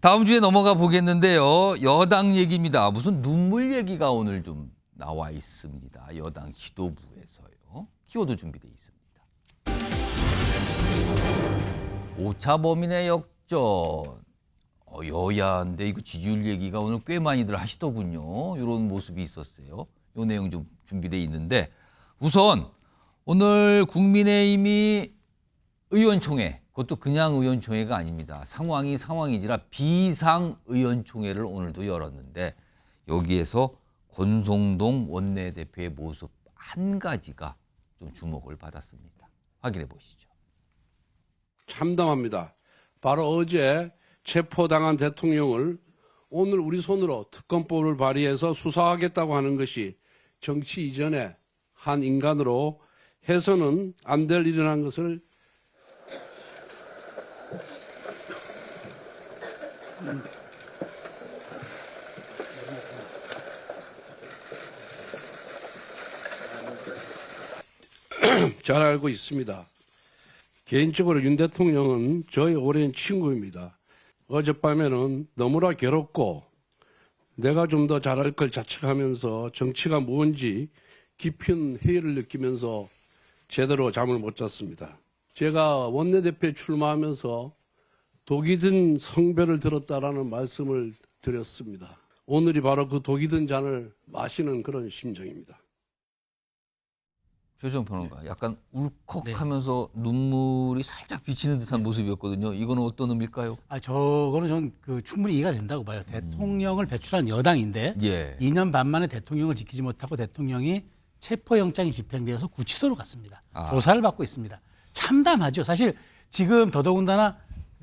다음 주에 넘어가 보겠는데요. 여당 얘기입니다. 무슨 눈물 얘기가 오늘 좀 나와 있습니다. 여당 지도부에서요. 키워드 준비되어 있습니다. 5차 범인의 역전. 여야인데 이거 지지율 얘기가 오늘 꽤 많이들 하시더군요. 이런 모습이 있었어요. 이 내용 좀 준비되어 있는데 우선 오늘 국민의힘이 의원총회, 그것도 그냥 의원총회가 아닙니다. 상황이지라 비상의원총회를 오늘도 열었는데 여기에서 권성동 원내대표의 모습 한 가지가 좀 주목을 받았습니다. 확인해 보시죠. 참담합니다. 바로 어제 체포당한 대통령을 오늘 우리 손으로 특검법을 발의해서 수사하겠다고 하는 것이 정치 이전에 한 인간으로 해서는 안 될 일이라는 것을 잘 알고 있습니다. 개인적으로 윤 대통령은 저의 오랜 친구입니다. 어젯밤에는 너무나 괴롭고 내가 좀 더 잘할 걸 자책하면서 정치가 뭔지 깊은 회의를 느끼면서 제대로 잠을 못 잤습니다. 제가 원내대표에 출마하면서 독이 든 성배를 들었다라는 말씀을 드렸습니다. 오늘이 바로 그 독이 든 잔을 마시는 그런 심정입니다. 최수영 평론가, 약간 울컥하면서 눈물이 살짝 비치는 듯한 모습이었거든요. 이거는 어떤 의미일까요? 저거는 저는 충분히 이해가 된다고 봐요. 대통령을 배출한 여당인데 2년 반 만에 대통령을 지키지 못하고 대통령이 체포영장이 집행되어서 구치소로 갔습니다. 조사를 받고 있습니다. 참담하죠. 사실 지금 더더군다나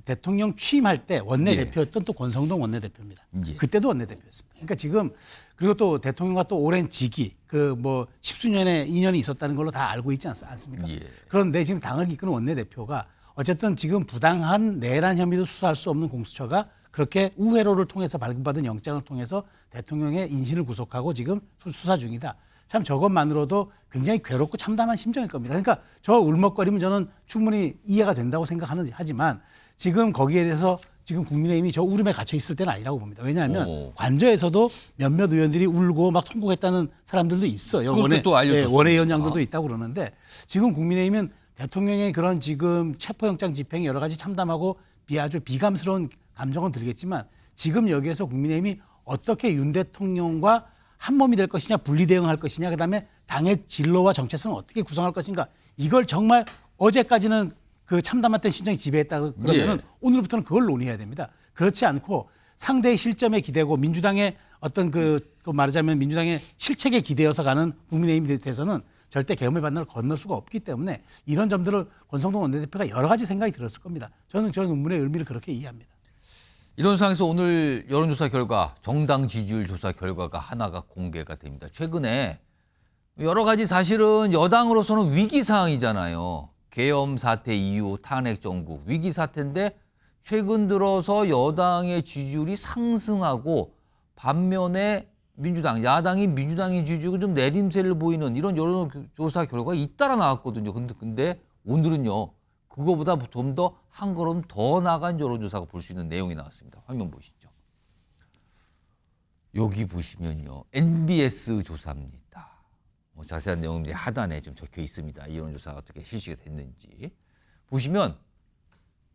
대통령 취임할 때 원내대표였던 또 권성동 원내대표입니다. 그때도 원내대표였습니다. 그러니까 지금 그리고 또 대통령과 또 오랜 직위 뭐 십수년의 인연이 있었다는 걸로 다 알고 있지 않습니까? 그런데 지금 당을 이끄는 원내대표가 어쨌든 지금 부당한 내란 혐의도 수사할 수 없는 공수처가 그렇게 우회로를 통해서 발급받은 영장을 통해서 대통령의 인신을 구속하고 지금 수사 중이다. 참 저것만으로도 굉장히 괴롭고 참담한 심정일 겁니다. 그러니까 저 울먹거리면 저는 충분히 이해가 된다고 하지만 지금 거기에 대해서 지금 국민의힘이 저 울음에 갇혀 있을 때는 아니라고 봅니다. 왜냐하면 관저에서도 몇몇 의원들이 울고 막 통곡했다는 사람들도 있어요. 원외위원장들도 있다고 그러는데 지금 국민의힘은 대통령의 그런 지금 체포영장 집행이 여러 가지 참담하고 아주 비감스러운 감정은 들겠지만 지금 여기에서 국민의힘이 어떻게 윤 대통령과 한 몸이 될 것이냐, 분리 대응할 것이냐, 그다음에 당의 진로와 정체성을 어떻게 구성할 것인가. 이걸 정말 어제까지는 그 참담했던 심정이 지배했다 그러면 오늘부터는 그걸 논의해야 됩니다. 그렇지 않고 상대의 실점에 기대고 민주당의 어떤 그 말하자면 민주당의 실책에 기대어서 가는 국민의힘에 대해서는 절대 계엄의 반란을 건널 수가 없기 때문에 이런 점들을 권성동 원내대표가 여러 가지 생각이 들었을 겁니다. 저는 저 논문의 의미를 그렇게 이해합니다. 이런 상황에서 오늘 여론조사 결과, 정당 지지율 조사 결과가 하나가 공개가 됩니다. 최근에 여러 가지 사실은 여당으로서는 위기 상황이잖아요. 계엄 사태 이후 탄핵 정부 위기 사태인데 최근 들어서 여당의 지지율이 상승하고 반면에 민주당, 야당이 민주당의 지지율이 좀 내림세를 보이는 이런 여론조사 결과가 잇따라 나왔거든요. 근데 오늘은요. 그거보다 좀 더 한 걸음 더 나간 여론조사가 볼 수 있는 내용이 나왔습니다. 화면 보시죠. 여기 보시면요. NBS 조사입니다. 자세한 내용이 하단에 좀 적혀 있습니다. 이 여론조사가 어떻게 실시가 됐는지. 보시면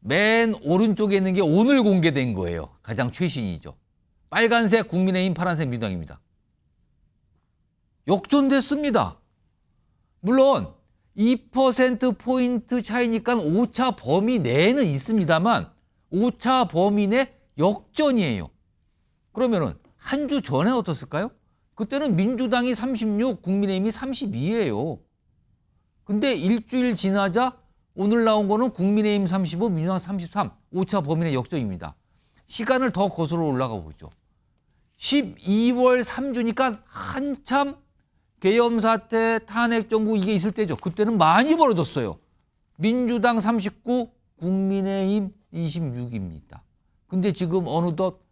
맨 오른쪽에 있는 게 오늘 공개된 거예요. 가장 최신이죠. 빨간색 국민의힘, 파란색 민주당입니다. 역전됐습니다. 물론 2%포인트 차이니까 오차 범위 내에는 있습니다만 오차 범위 내 역전이에요. 그러면은 한 주 전에 어떻을까요? 그때는 민주당이 36, 국민의힘이 32예요. 근데 일주일 지나자 오늘 나온 거는 국민의힘 35, 민주당 33, 오차 범위 내 역전입니다. 시간을 더 거슬러 올라가 보죠. 12월 3주니까 한참 계엄 사태, 탄핵 정부 이게 있을 때죠. 그때는 많이 벌어졌어요. 민주당 39, 국민의힘 26입니다. 근데 지금 어느덧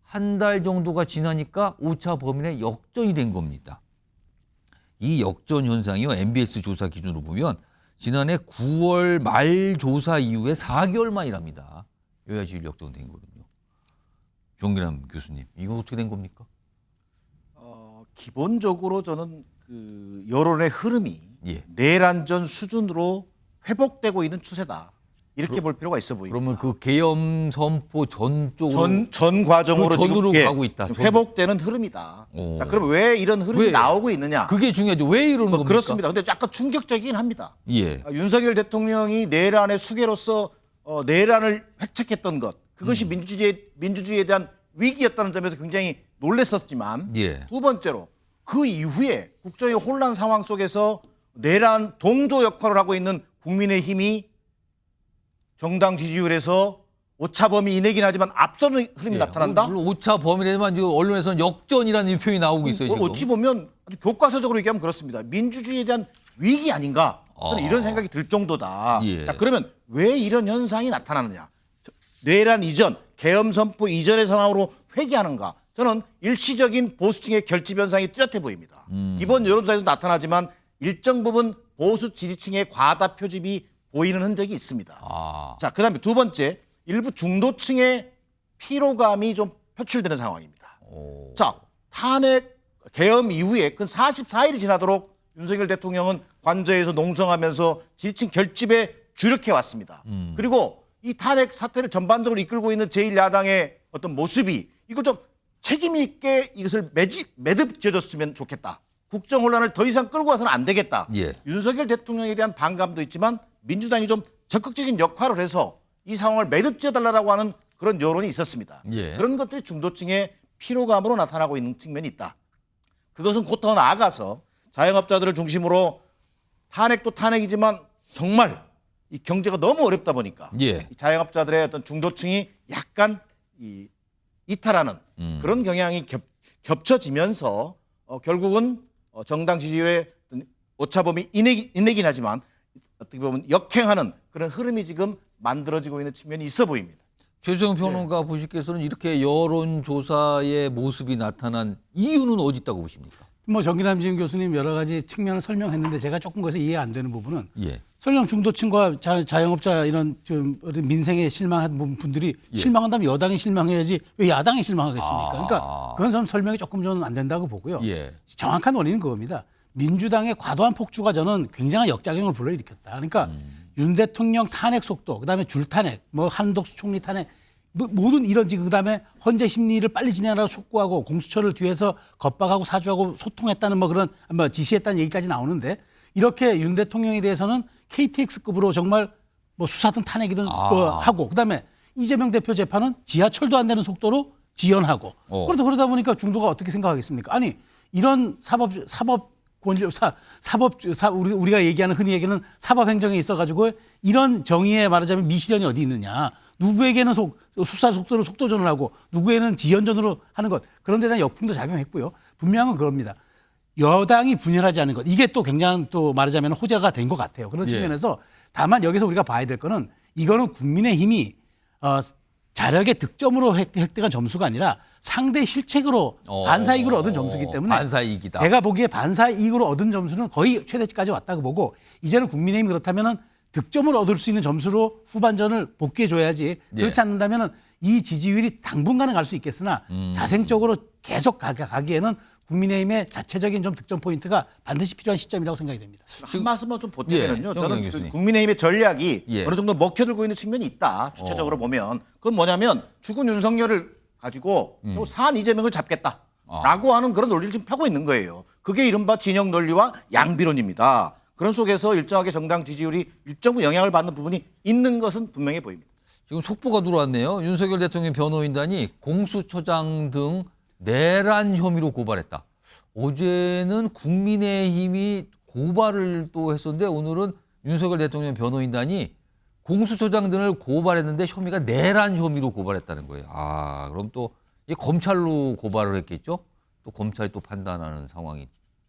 한 달 정도가 지나니까 오차 범위 내 역전이 된 겁니다. 이 역전 현상이요. MBS 조사 기준으로 보면 지난해 9월 말 조사 이후에 4개월 만이랍니다. 여야 지지율 역전된 거거든요. 정기남 교수님, 이거 어떻게 된 겁니까? 기본적으로 저는 그 여론의 흐름이 내란전 수준으로 회복되고 있는 추세다. 이렇게 볼 필요가 있어 보입니다. 그러면 그 계엄 선포 전 쪽으로 전 과정으로 그 전으로 지금 가고 있다. 회복되는 흐름이다. 자, 그럼 왜 이런 흐름이 나오고 있느냐? 그게 중요하죠. 왜 이러는 겁니까? 그렇습니다. 근데 약간 충격적이긴 합니다. 예. 윤석열 대통령이 내란의 수괴로서 내란을 획책했던 것, 그것이 민주주의에 대한 위기였다는 점에서 굉장히 놀랐었지만 두 번째로 그 이후에 국정의 혼란 상황 속에서 내란 동조 역할을 하고 있는 국민의힘이 정당 지지율에서 오차 범위 이내긴 하지만 앞서는 흐름이 나타난다. 물론 오차 범위라지만 언론에서는 역전이라는 표현이 나오고 있어요. 지금. 어찌 보면 아주 교과서적으로 얘기하면 그렇습니다. 민주주의에 대한 위기 아닌가? 저는 이런 생각이 들 정도다. 자, 그러면 왜 이런 현상이 나타나느냐? 내란 이전, 계엄 선포 이전의 상황으로 회귀하는가? 저는 일시적인 보수층의 결집 현상이 뚜렷해 보입니다. 이번 여론조사에도 나타나지만 일정 부분 보수 지지층의 과다 표집이 보이는 흔적이 있습니다. 자, 그다음에 두 번째, 일부 중도층의 피로감이 좀 표출되는 상황입니다. 자, 탄핵 계엄 이후에 근 44일이 지나도록 윤석열 대통령은 관저에서 농성하면서 지지층 결집에 주력해 왔습니다. 그리고 이 탄핵 사태를 전반적으로 이끌고 있는 제1야당의 어떤 모습이 이걸 좀 책임 있게 이것을 매듭 지어줬으면 좋겠다. 국정 혼란을 더 이상 끌고 와서는 안 되겠다. 윤석열 대통령에 대한 반감도 있지만 민주당이 좀 적극적인 역할을 해서 이 상황을 매듭 지어달라고 하는 그런 여론이 있었습니다. 그런 것들이 중도층의 피로감으로 나타나고 있는 측면이 있다. 그것은 곧 더 나아가서 자영업자들을 중심으로 탄핵도 탄핵이지만 정말 이 경제가 너무 어렵다 보니까 이 자영업자들의 어떤 중도층이 약간 이탈하는 그런 경향이 겹쳐지면서 결국은 정당 지지율의 오차범위 이내긴 하지만 어떻게 보면 역행하는 그런 흐름이 지금 만들어지고 있는 측면이 있어 보입니다. 최수영 평론가 보시기에서는 이렇게 여론조사의 모습이 나타난 이유는 어디 있다고 보십니까? 뭐 정기남 지금 교수님 여러 가지 측면을 설명했는데 제가 조금 거기서 이해 안 되는 부분은 설령 중도층과 자영업자 이런 좀 민생에 실망한 분들이 실망한다면 여당이 실망해야지 왜 야당이 실망하겠습니까? 그러니까 그건 좀 설명이 조금 저는 안 된다고 보고요. 정확한 원인은 그겁니다. 민주당의 과도한 폭주가 저는 굉장한 역작용을 불러일으켰다. 그러니까 윤 대통령 탄핵 속도, 그다음에 줄탄핵, 뭐 한덕수 총리 탄핵, 모든 이런 그다음에 헌재 심리를 빨리 진행하라고 촉구하고 공수처를 뒤에서 겁박하고 사주하고 소통했다는 뭐 그런 지시했다는 얘기까지 나오는데 이렇게 윤 대통령에 대해서는 KTX급으로 정말 뭐 수사든 탄핵이든 하고 그다음에 이재명 대표 재판은 지하철도 안 되는 속도로 지연하고 그러다 보니까 중도가 어떻게 생각하겠습니까? 아니 이런 우리가 얘기하는 흔히 얘기하는 사법행정에 있어가지고 이런 정의에 말하자면 미시련이 어디 있느냐? 누구에게는 속도로 속도전을 하고 누구에는 지연전으로 하는 것 그런 데 대한 역풍도 작용했고요. 분명한 건 그럽니다. 여당이 분열하지 않은 것 이게 또 굉장히 또 말하자면 호재가 된 것 같아요. 그런 측면에서 다만 여기서 우리가 봐야 될 거는 이거는 국민의힘이 자력의 득점으로 획득한 점수가 아니라 상대 실책으로 반사이익으로 얻은 점수이기 때문에 반사이익이다. 제가 보기에 반사이익으로 얻은 점수는 거의 최대치까지 왔다고 보고 이제는 국민의힘이 그렇다면은 득점을 얻을 수 있는 점수로 후반전을 복귀해 줘야지 그렇지 않는다면은 이 지지율이 당분간은 갈 수 있겠으나 자생적으로 계속 가기에는 국민의힘의 자체적인 좀 득점 포인트가 반드시 필요한 시점이라고 생각이 됩니다. 한 말씀만 좀 보태면요. 저는 교수님. 국민의힘의 전략이 어느 정도 먹혀들고 있는 측면이 있다. 주체적으로 보면 그건 뭐냐면 죽은 윤석열을 가지고 또 산 이재명을 잡겠다라고 하는 그런 논리를 지금 펴고 있는 거예요. 그게 이른바 진영 논리와 양비론입니다. 그런 속에서 일정하게 정당 지지율이 일정 영향을 받는 부분이 있는 것은 분명해 보입니다. 지금 속보가 들어왔네요. 윤석열 대통령 변호인단이 공수처장 등 내란 혐의로 고발했다. 어제는 국민의힘이 고발을 또 했었는데 오늘은 윤석열 대통령 변호인단이 공수처장 등을 고발했는데 혐의가 내란 혐의로 고발했다는 거예요. 아, 그럼 또 이게 검찰로 고발을 했겠죠? 또 검찰이 또 판단하는 상황이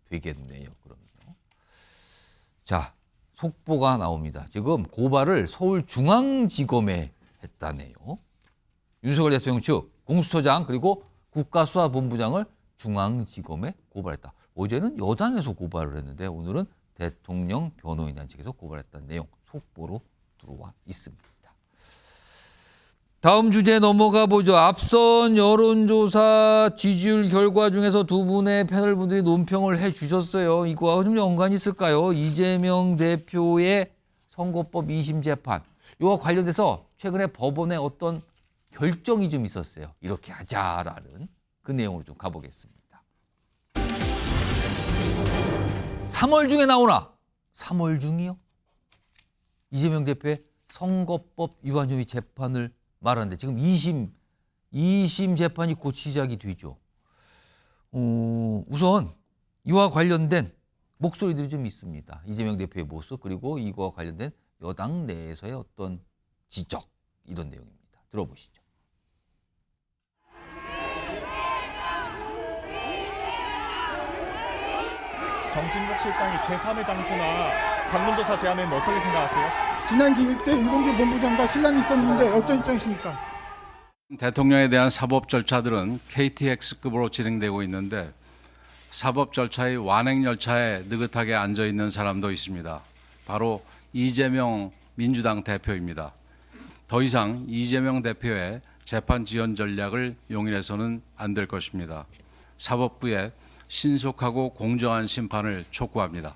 되겠네요. 그러면요. 자, 속보가 나옵니다. 지금 고발을 서울중앙지검에 했다네요. 윤석열 대통령 측 공수처장 그리고 국가수사본부장을 중앙지검에 고발했다. 어제는 여당에서 고발을 했는데 오늘은 대통령 변호인단 측에서 고발했다는 내용 속보로 들어와 있습니다. 다음 주제 넘어가 보죠. 앞선 여론조사 지지율 결과 중에서 두 분의 패널분들이 논평을 해주셨어요. 이거와 좀 연관이 있을까요? 이재명 대표의 선거법 2심 재판. 이와 관련돼서 최근에 법원의 어떤 결정이 좀 있었어요. 이렇게 하자라는 그 내용으로 좀 가보겠습니다. 3월 중에 나오나? 3월 중이요? 이재명 대표의 선거법 위반 혐의 재판을 말하는데 지금 2심 재판이 곧 시작이 되죠. 우선 이와 관련된 목소리들이 좀 있습니다. 이재명 대표의 모습 그리고 이거와 관련된 여당 내에서의 어떤 지적 이런 내용입니다. 들어보시죠. 정진석 실장이 제3의 장소나 방문조사 제안에는 어떻게 생각하세요? 지난 기일 때 윤봉길 본부장과 신랑이 있었는데 어떤 입장이십니까? 대통령에 대한 사법 절차들은 KTX급으로 진행되고 있는데 사법 절차의 완행 열차에 느긋하게 앉아 있는 사람도 있습니다. 바로 이재명 민주당 대표입니다. 더 이상 이재명 대표의 재판 지연 전략을 용인해서는 안 될 것입니다. 사법부에 신속하고 공정한 심판을 촉구합니다.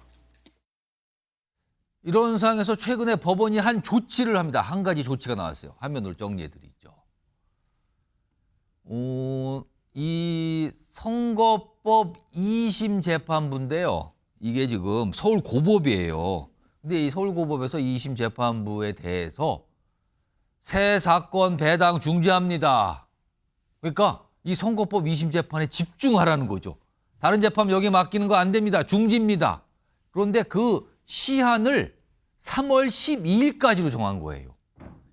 이런 상황에서 최근에 법원이 한 조치를 합니다. 한 가지 조치가 나왔어요. 화면으로 정리해드리죠. 이 선거법 2심 재판부인데요. 이게 지금 서울고법이에요. 근데 이 서울고법에서 2심 재판부에 대해서 새 사건 배당 중지합니다. 그러니까 이 선거법 2심 재판에 집중하라는 거죠. 다른 재판 여기 맡기는 거 안 됩니다. 중지입니다. 그런데 그 시한을 3월 12일까지로 정한 거예요.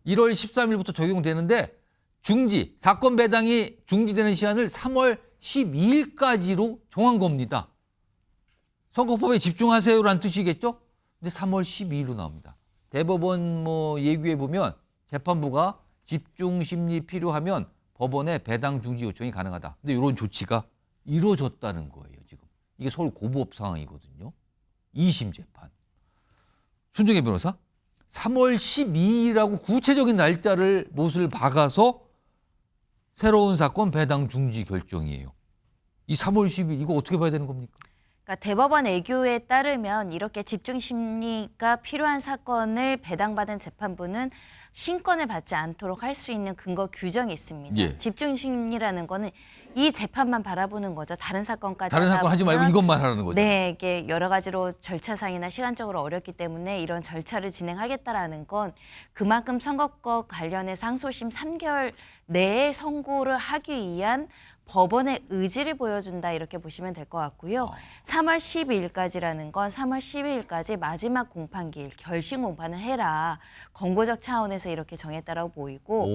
1월 13일부터 적용되는데 중지, 사건 배당이 중지되는 시한을 3월 12일까지로 정한 겁니다. 선거법에 집중하세요라는 뜻이겠죠? 근데 3월 12일로 나옵니다. 대법원 예규에 보면 재판부가 집중 심리 필요하면 법원에 배당 중지 요청이 가능하다. 근데 이런 조치가 이루어졌다는 거예요, 지금. 이게 서울 고법 상황이거든요. 2심 재판. 손정혜 변호사, 3월 12일이라고 구체적인 날짜를 못을 박아서 새로운 사건 배당 중지 결정이에요. 이 3월 10일 이거 어떻게 봐야 되는 겁니까? 그러니까 대법원 애교에 따르면 이렇게 집중 심리가 필요한 사건을 배당받은 재판부는 신권을 받지 않도록 할 수 있는 근거 규정이 있습니다. 예. 집중 심리라는 거는 이 재판만 바라보는 거죠. 다른 사건까지 다른 사건 하지 말고 이것만 하라는 거죠. 네, 이게 여러 가지로 절차상이나 시간적으로 어렵기 때문에 이런 절차를 진행하겠다라는 건 그만큼 선거법 관련해서 항소심 3개월 내에 선고를 하기 위한 법원의 의지를 보여준다 이렇게 보시면 될 것 같고요. 3월 12일까지라는 건 3월 12일까지 마지막 공판기일, 결심 공판을 해라. 권고적 차원에서 이렇게 정했다라고 보이고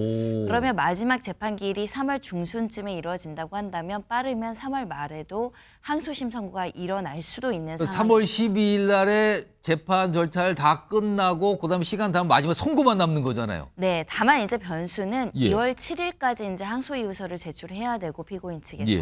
그러면 마지막 재판기일이 3월 중순쯤에 이루어진다고 한다면 빠르면 3월 말에도 항소심 선고가 일어날 수도 있는 상황. 3월 12일 날에 재판 절차를 다 끝나고 그다음에 시간 다음 마지막 선고만 남는 거잖아요. 네, 다만 이제 변수는 예. 2월 7일까지 이제 항소이유서를 제출해야 되고 피고인 측에서 예.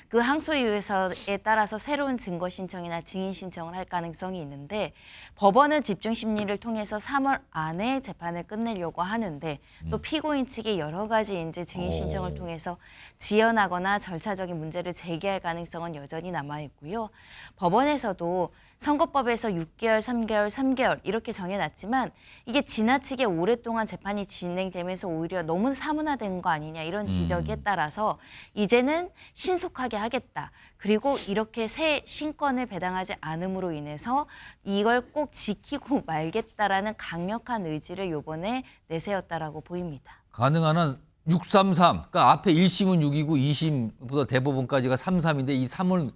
그 항소이유서에 따라서 새로운 증거 신청이나 증인 신청을 할 가능성이 있는데 법원은 집중 심리를 통해서 3월 안에 재판을 끝내려고 하는데 또 피고인 측이 여러 가지 이제 증인 신청을 통해서 지연하거나 절차적인 문제를 제기할 가능성은 여전히 남아 있고요. 법원에서도 선거법에서 6개월, 3개월 이렇게 정해놨지만 이게 지나치게 오랫동안 재판이 진행되면서 오히려 너무 사문화된 거 아니냐 이런 지적에 따라서 이제는 신속하게 하겠다. 그리고 이렇게 새 신권을 배당하지 않음으로 인해서 이걸 꼭 지키고 말겠다라는 강력한 의지를 이번에 내세웠다라고 보입니다. 가능한 한 633. 그러니까 앞에 1심은 6이고 2심보다 대법원까지가 33인데 이 3을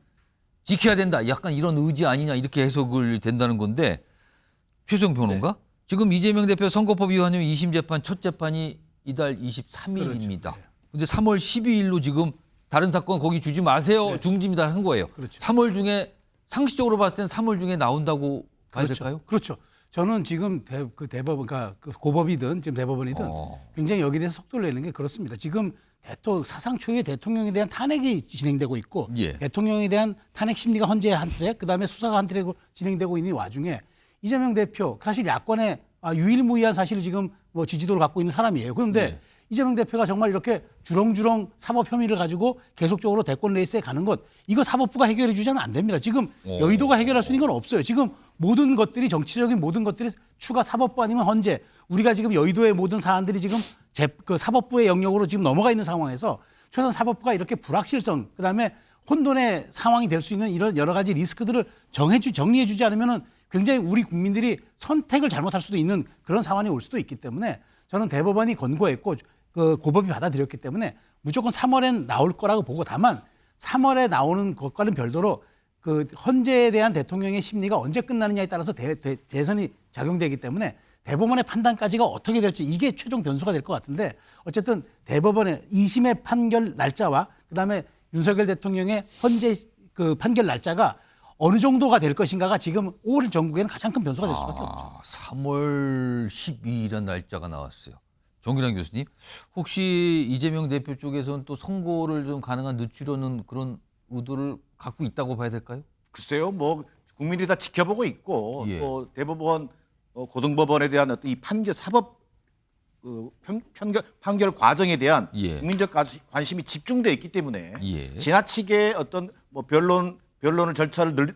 지켜야 된다. 약간 이런 의지 아니냐 이렇게 해석을 된다는 건데 최수영 평론가 지금 이재명 대표 선거법 위반혐 2심 재판 첫 재판이 이달 23일입니다. 근데 3월 12일로 지금 다른 사건 거기 주지 마세요. 중지입니다 한 거예요. 3월 중에 상식적으로 봤을 때는 3월 중에 나온다고 봐야 될까요? 그렇죠. 저는 지금 대법원, 그러니까 고법이든 지금 대법원이든 굉장히 여기에 대해서 속도를 내는 게 그렇습니다. 지금 사상 초유의 대통령에 대한 탄핵이 진행되고 있고 대통령에 대한 탄핵 심리가 헌재 한 트랙, 그다음에 수사가 한 트랙으로 진행되고 있는 와중에 이재명 대표 사실 야권의 유일무이한 사실을 지금 뭐 지지도를 갖고 있는 사람이에요. 그런데 이재명 대표가 정말 이렇게 주렁주렁 사법 혐의를 가지고 계속적으로 대권 레이스에 가는 것 이거 사법부가 해결해 주자면 안 됩니다. 지금 여의도가 해결할 수 있는 건 없어요. 지금 모든 것들이 정치적인 모든 것들이 추가 사법부 아니면 헌재 우리가 지금 여의도의 모든 사안들이 지금 그 사법부의 영역으로 지금 넘어가 있는 상황에서 최소한 사법부가 이렇게 불확실성 그다음에 혼돈의 상황이 될 수 있는 이런 여러 가지 리스크들을 정리해 주지 않으면은 굉장히 우리 국민들이 선택을 잘못할 수도 있는 그런 상황이 올 수도 있기 때문에 저는 대법원이 권고했고 그 고법이 받아들였기 때문에 무조건 3월엔 나올 거라고 보고 다만 3월에 나오는 것과는 별도로 그 헌재에 대한 대통령의 심리가 언제 끝나느냐에 따라서 대선이 작용되기 때문에 대법원의 판단까지가 어떻게 될지 이게 최종 변수가 될 것 같은데 어쨌든 대법원의 2심의 판결 날짜와 그다음에 윤석열 대통령의 헌재 그 판결 날짜가 어느 정도가 될 것인가가 지금 올 전국에는 가장 큰 변수가 될 수밖에 없죠. 3월 12일이라는 날짜가 나왔어요. 정기란 교수님, 혹시 이재명 대표 쪽에서는 또 선고를 좀 가능한 늦추려는 그런 의도를 갖고 있다고 봐야 될까요? 글쎄요, 뭐 국민이 다 지켜보고 있고 또 대법원 고등법원에 대한 어떤 이 판결 사법 판결 과정에 대한 국민적 관심이 집중돼 있기 때문에 지나치게 어떤 뭐 변론을 절차를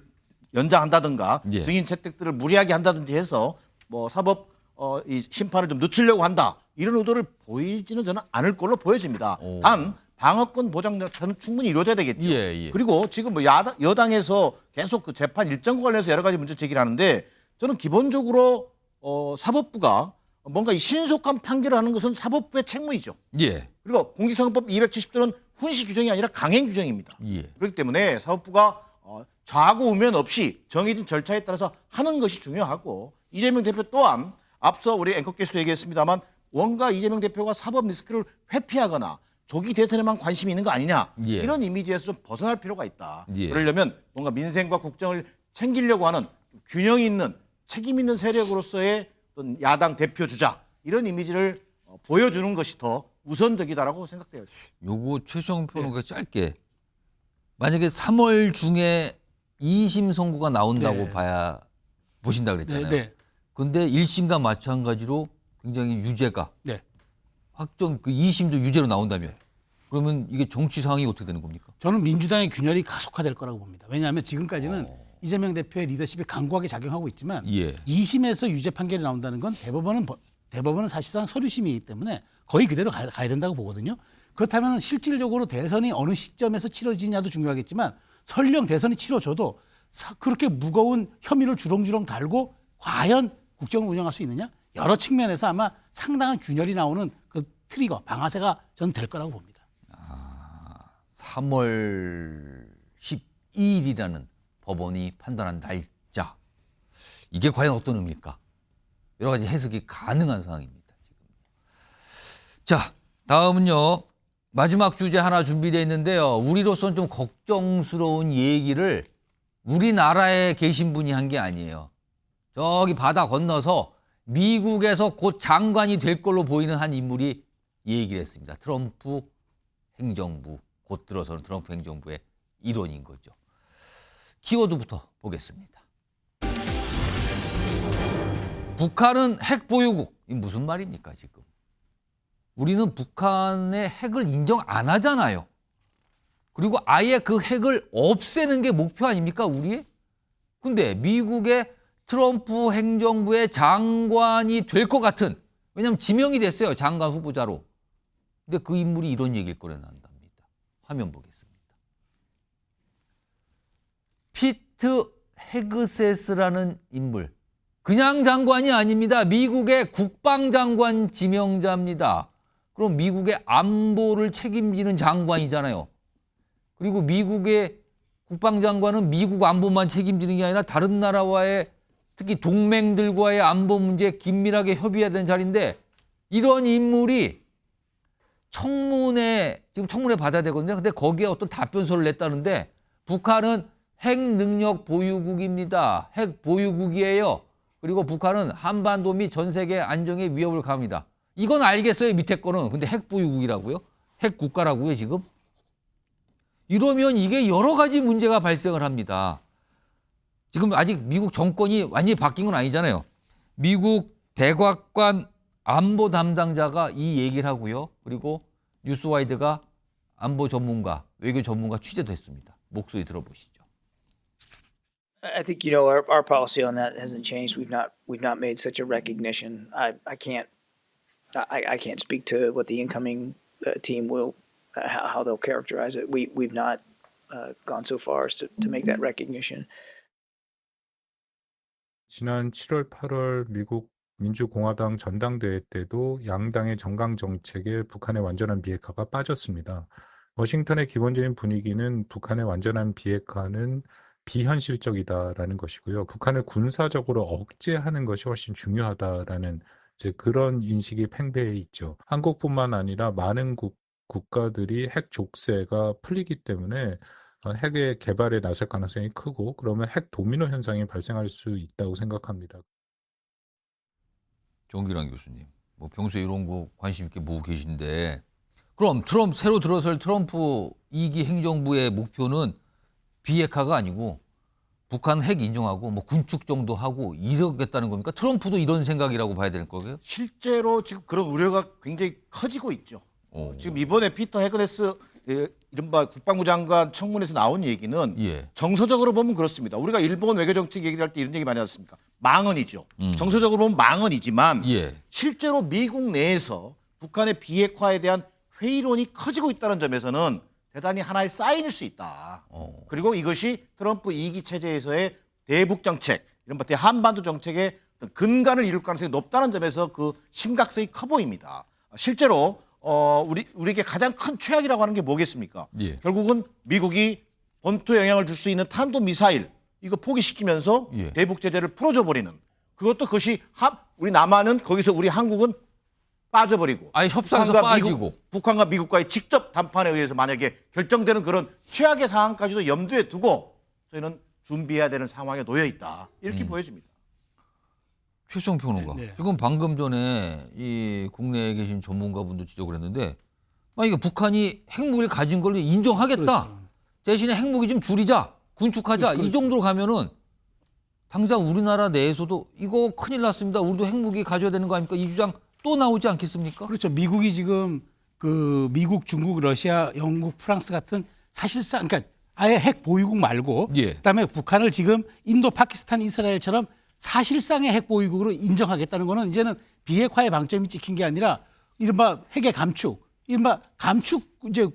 연장한다든가 증인 채택들을 무리하게 한다든지 해서 뭐 사법 이 심판을 좀 늦추려고 한다 이런 의도를 보이지는 저는 않을 걸로 보여집니다. 단 방어권 보장 절차는 충분히 이루어져야 되겠죠. 그리고 지금 뭐 여당에서 계속 그 재판 일정과 관련해서 여러 가지 문제 제기를 하는데 저는 기본적으로 사법부가 뭔가 이 신속한 판결을 하는 것은 사법부의 책무이죠. 그리고 공직선거법 270조는 훈시 규정이 아니라 강행 규정입니다. 그렇기 때문에 사법부가 좌고 우면 없이 정해진 절차에 따라서 하는 것이 중요하고 이재명 대표 또한 앞서 우리 앵커께서도 얘기했습니다만 뭔가 이재명 대표가 사법 리스크를 회피하거나 조기 대선에만 관심이 있는 거 아니냐 이런 이미지에서 좀 벗어날 필요가 있다. 그러려면 뭔가 민생과 국정을 챙기려고 하는 균형 있는 책임 있는 세력으로서의 어떤 야당 대표 주자 이런 이미지를 보여주는 것이 더 우선적이다라고 생각돼요. 요거 최수영 평론가 짧게 만약에 3월 중에 2심 선고가 나온다고 보신다 그랬잖아요. 근데 1심과 마찬가지로 굉장히 유죄가 확정 그 2심도 유죄로 나온다면 그러면 이게 정치 상황이 어떻게 되는 겁니까? 저는 민주당의 균열이 가속화될 거라고 봅니다. 왜냐하면 지금까지는 이재명 대표의 리더십이 강고하게 작용하고 있지만 예. 2심에서 유죄 판결이 나온다는 건 대법원은 사실상 서류심이기 때문에 거의 그대로 가야 된다고 보거든요. 그렇다면 실질적으로 대선이 어느 시점에서 치러지냐도 중요하겠지만 설령 대선이 치러져도 그렇게 무거운 혐의를 주렁주렁 달고 과연 국정을 운영할 수 있느냐? 여러 측면에서 아마 상당한 균열이 나오는 그 트리거, 방아쇠가 저는 될 거라고 봅니다. 3월 12일이라는 법원이 판단한 날짜. 이게 과연 어떤 의미일까? 여러 가지 해석이 가능한 상황입니다. 지금. 자, 다음은요. 마지막 주제 하나 준비되어 있는데요. 우리로서는 좀 걱정스러운 얘기를 우리나라에 계신 분이 한 게 아니에요. 저기 바다 건너서 미국에서 곧 장관이 될 걸로 보이는 한 인물이 얘기를 했습니다. 트럼프 행정부, 곧 들어서는 트럼프 행정부의 일원인 거죠. 키워드부터 보겠습니다. 북한은 핵 보유국. 이 무슨 말입니까, 지금? 우리는 북한의 핵을 인정 안 하잖아요. 그리고 아예 그 핵을 없애는 게 목표 아닙니까, 우리의? 근데 미국의 트럼프 행정부의 장관이 될 것 같은, 왜냐하면 지명이 됐어요, 장관 후보자로. 근데 그 인물이 이런 얘기를 꺼내난답니다. 화면 보겠습니다. 피트 헤그세스라는 인물. 그냥 장관이 아닙니다. 미국의 국방장관 지명자입니다. 그럼 미국의 안보를 책임지는 장관이잖아요. 그리고 미국의 국방장관은 미국 안보만 책임지는 게 아니라 다른 나라와의 특히 동맹들과의 안보 문제에 긴밀하게 협의해야 되는 자리인데 이런 인물이 지금 청문회 받아야 되거든요. 근데 거기에 어떤 답변서를 냈다는데 북한은 핵 능력 보유국입니다. 핵 보유국이에요. 그리고 북한은 한반도 및 전 세계 안정에 위협을 가합니다. 이건 알겠어요, 밑에 거는. 근데 핵 보유국이라고요? 핵 국가라고요, 지금? 이러면 이게 여러 가지 문제가 발생을 합니다. 지금 아직 미국 정권이 완전히 바뀐 건 아니잖아요. 미국 백악관 안보 담당자가 이 얘기를 하고요. 그리고 뉴스와이드가 안보 전문가, 외교 전문가 취재됐습니다. 목소리 들어보시죠. I think our policy on that hasn't changed. We've not made such a recognition. I can't speak to what the incoming team will how they'll characterize it. We've not gone so far as to make that recognition. 지난 7월, 8월 미국 민주공화당 전당대회 때도 양당의 정강 정책에 북한의 완전한 비핵화가 빠졌습니다. 워싱턴의 기본적인 분위기는 북한의 완전한 비핵화는 비현실적이다라는 것이고요. 북한을 군사적으로 억제하는 것이 훨씬 중요하다라는 이제 그런 인식이 팽배해 있죠. 한국뿐만 아니라 많은 국가들이 핵 족쇄가 풀리기 때문에 핵의 개발에 나설 가능성이 크고 그러면 핵 도미노 현상이 발생할 수 있다고 생각합니다. 정기란 교수님, 뭐 평소에 이런 거 관심 있게 보고 계신데 그럼 새로 들어설 트럼프 2기 행정부의 목표는 비핵화가 아니고 북한 핵 인정하고 뭐 군축 정도 하고 이러겠다는 겁니까? 트럼프도 이런 생각이라고 봐야 될 거고요? 실제로 지금 그런 우려가 굉장히 커지고 있죠. 지금 이번에 피터 헤그세스 이른바 국방부 장관 청문회에서 나온 얘기는 정서적으로 보면 그렇습니다. 우리가 일본 외교정책 얘기를 할 때 이런 얘기 많이 하셨습니까? 망언이죠. 정서적으로 보면 망언이지만 실제로 미국 내에서 북한의 비핵화에 대한 회의론이 커지고 있다는 점에서는 대단히 하나의 사인일 수 있다. 그리고 이것이 트럼프 2기 체제에서의 대북 정책, 이른바 대한반도 정책의 근간을 이룰 가능성이 높다는 점에서 그 심각성이 커 보입니다. 실제로 우리에게 가장 큰 최악이라고 하는 게 뭐겠습니까? 결국은 미국이 본토에 영향을 줄 수 있는 탄도미사일 이거 포기시키면서 대북 제재를 풀어줘 버리는 그것이 우리 남한은 거기서 우리 한국은 빠져버리고 아니 협상에서 빠지고 북한과 미국과의 직접談판에 의해서 만약에 결정되는 그런 최악의 상황까지도 염두에 두고 저희는 준비해야 되는 상황에 놓여 있다 이렇게 보여집니다. 최수영 평론가. 지금 방금 전에 이 국내에 계신 전문가분도 지적을 했는데 만약에 북한이 핵무기를 가진 걸 인정하겠다. 대신에 핵무기 좀 줄이자. 군축하자. 이 정도로 가면은 당장 우리나라 내에서도 이거 큰일 났습니다. 우리도 핵무기 가져야 되는 거 아닙니까? 이 주장 또 나오지 않겠습니까? 그렇죠. 미국이 지금 그 미국, 중국, 러시아, 영국, 프랑스 같은 사실상 그러니까 아예 핵 보유국 말고 그다음에 북한을 지금 인도, 파키스탄, 이스라엘처럼 사실상의 핵 보유국으로 인정하겠다는 거는 이제는 비핵화의 방점이 찍힌 게 아니라 이른바 핵의 감축, 이른바 감축 이제로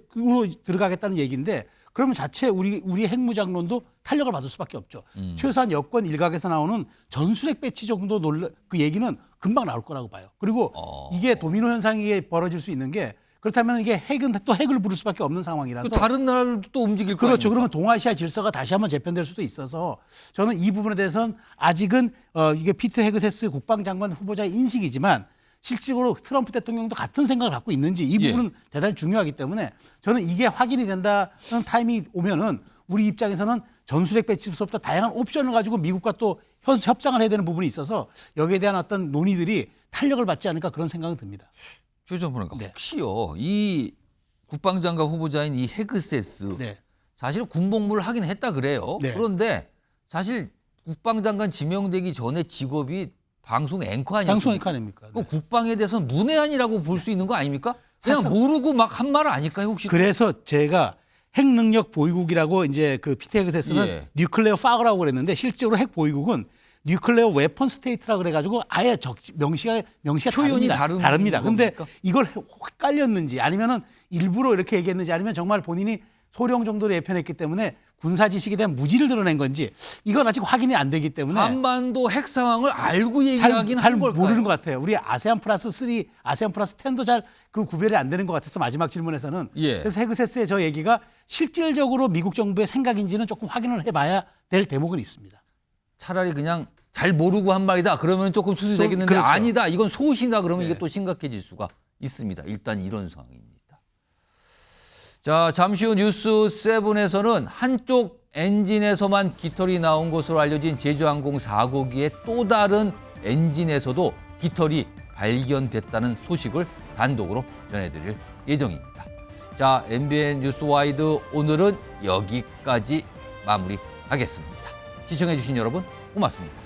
들어가겠다는 얘기인데 그러면 자체 우리 핵무장론도 탄력을 받을 수밖에 없죠. 최소한 여권 일각에서 나오는 전술핵 배치 정도 그 얘기는 금방 나올 거라고 봐요. 그리고 이게 도미노 현상이 벌어질 수 있는 게 그렇다면 이게 핵은 또 핵을 부를 수밖에 없는 상황이라서 다른 나라들도 또 움직일 거 그렇죠. 아닙니까? 그러면 동아시아 질서가 다시 한번 재편될 수도 있어서 저는 이 부분에 대해서는 아직은 이게 피트 헤그세스 국방장관 후보자의 인식이지만 실질적으로 트럼프 대통령도 같은 생각을 갖고 있는지 이 부분은 대단히 중요하기 때문에 저는 이게 확인이 된다는 타이밍이 오면은 우리 입장에서는 전술핵 배치부터 다양한 옵션을 가지고 미국과 또 협상을 해야 되는 부분이 있어서 여기에 대한 어떤 논의들이 탄력을 받지 않을까 그런 생각은 듭니다. 최전 보니까 혹시요 이 국방장관 후보자인 이 헤그세스 사실 군복무를 하긴 했다 그래요. 그런데 사실 국방장관 지명되기 전에 직업이 방송 앵커 아니었습니까? 방송 앵커 아닙니까? 그 국방에 대해서는 문외한이라고 볼 수 있는 거 아닙니까? 그냥 모르고 막 한 말 아닐까요 혹시? 그래서 제가 핵 능력 보유국이라고 이제 그 피트 헤그세스는 뉴클레어 파워라고 그랬는데 실제로 핵 보유국은 뉴클레어 웨펀 스테이트라 그래가지고 아예 명시가 표현이 다릅니다. 근데 이걸 헷갈렸는지 아니면은 일부러 이렇게 얘기했는지 아니면 정말 본인이 소령 정도로 예편했기 때문에 군사 지식에 대한 무지를 드러낸 건지 이건 아직 확인이 안 되기 때문에 한반도 핵 상황을 알고 얘기하긴 잘 한 걸까요? 모르는 것 같아요. 우리 아세안 플러스 3, 아세안 플러스 10도 잘 그 구별이 안 되는 것 같아서 마지막 질문에서는 그래서 헤그세스의 저 얘기가 실질적으로 미국 정부의 생각인지는 조금 확인을 해봐야 될 대목은 있습니다. 차라리 그냥 잘 모르고 한 말이다 그러면 조금 수술되겠는데 그렇죠. 아니다 이건 소신이다 그러면 이게 또 심각해질 수가 있습니다. 일단 이런 상황입니다. 자, 잠시 후 뉴스 7에서는 한쪽 엔진에서만 깃털이 나온 것으로 알려진 제주항공 4호기의 또 다른 엔진에서도 깃털이 발견됐다는 소식을 단독으로 전해드릴 예정입니다. 자, MBN 뉴스와이드 오늘은 여기까지 마무리하겠습니다. 시청해주신 여러분 고맙습니다.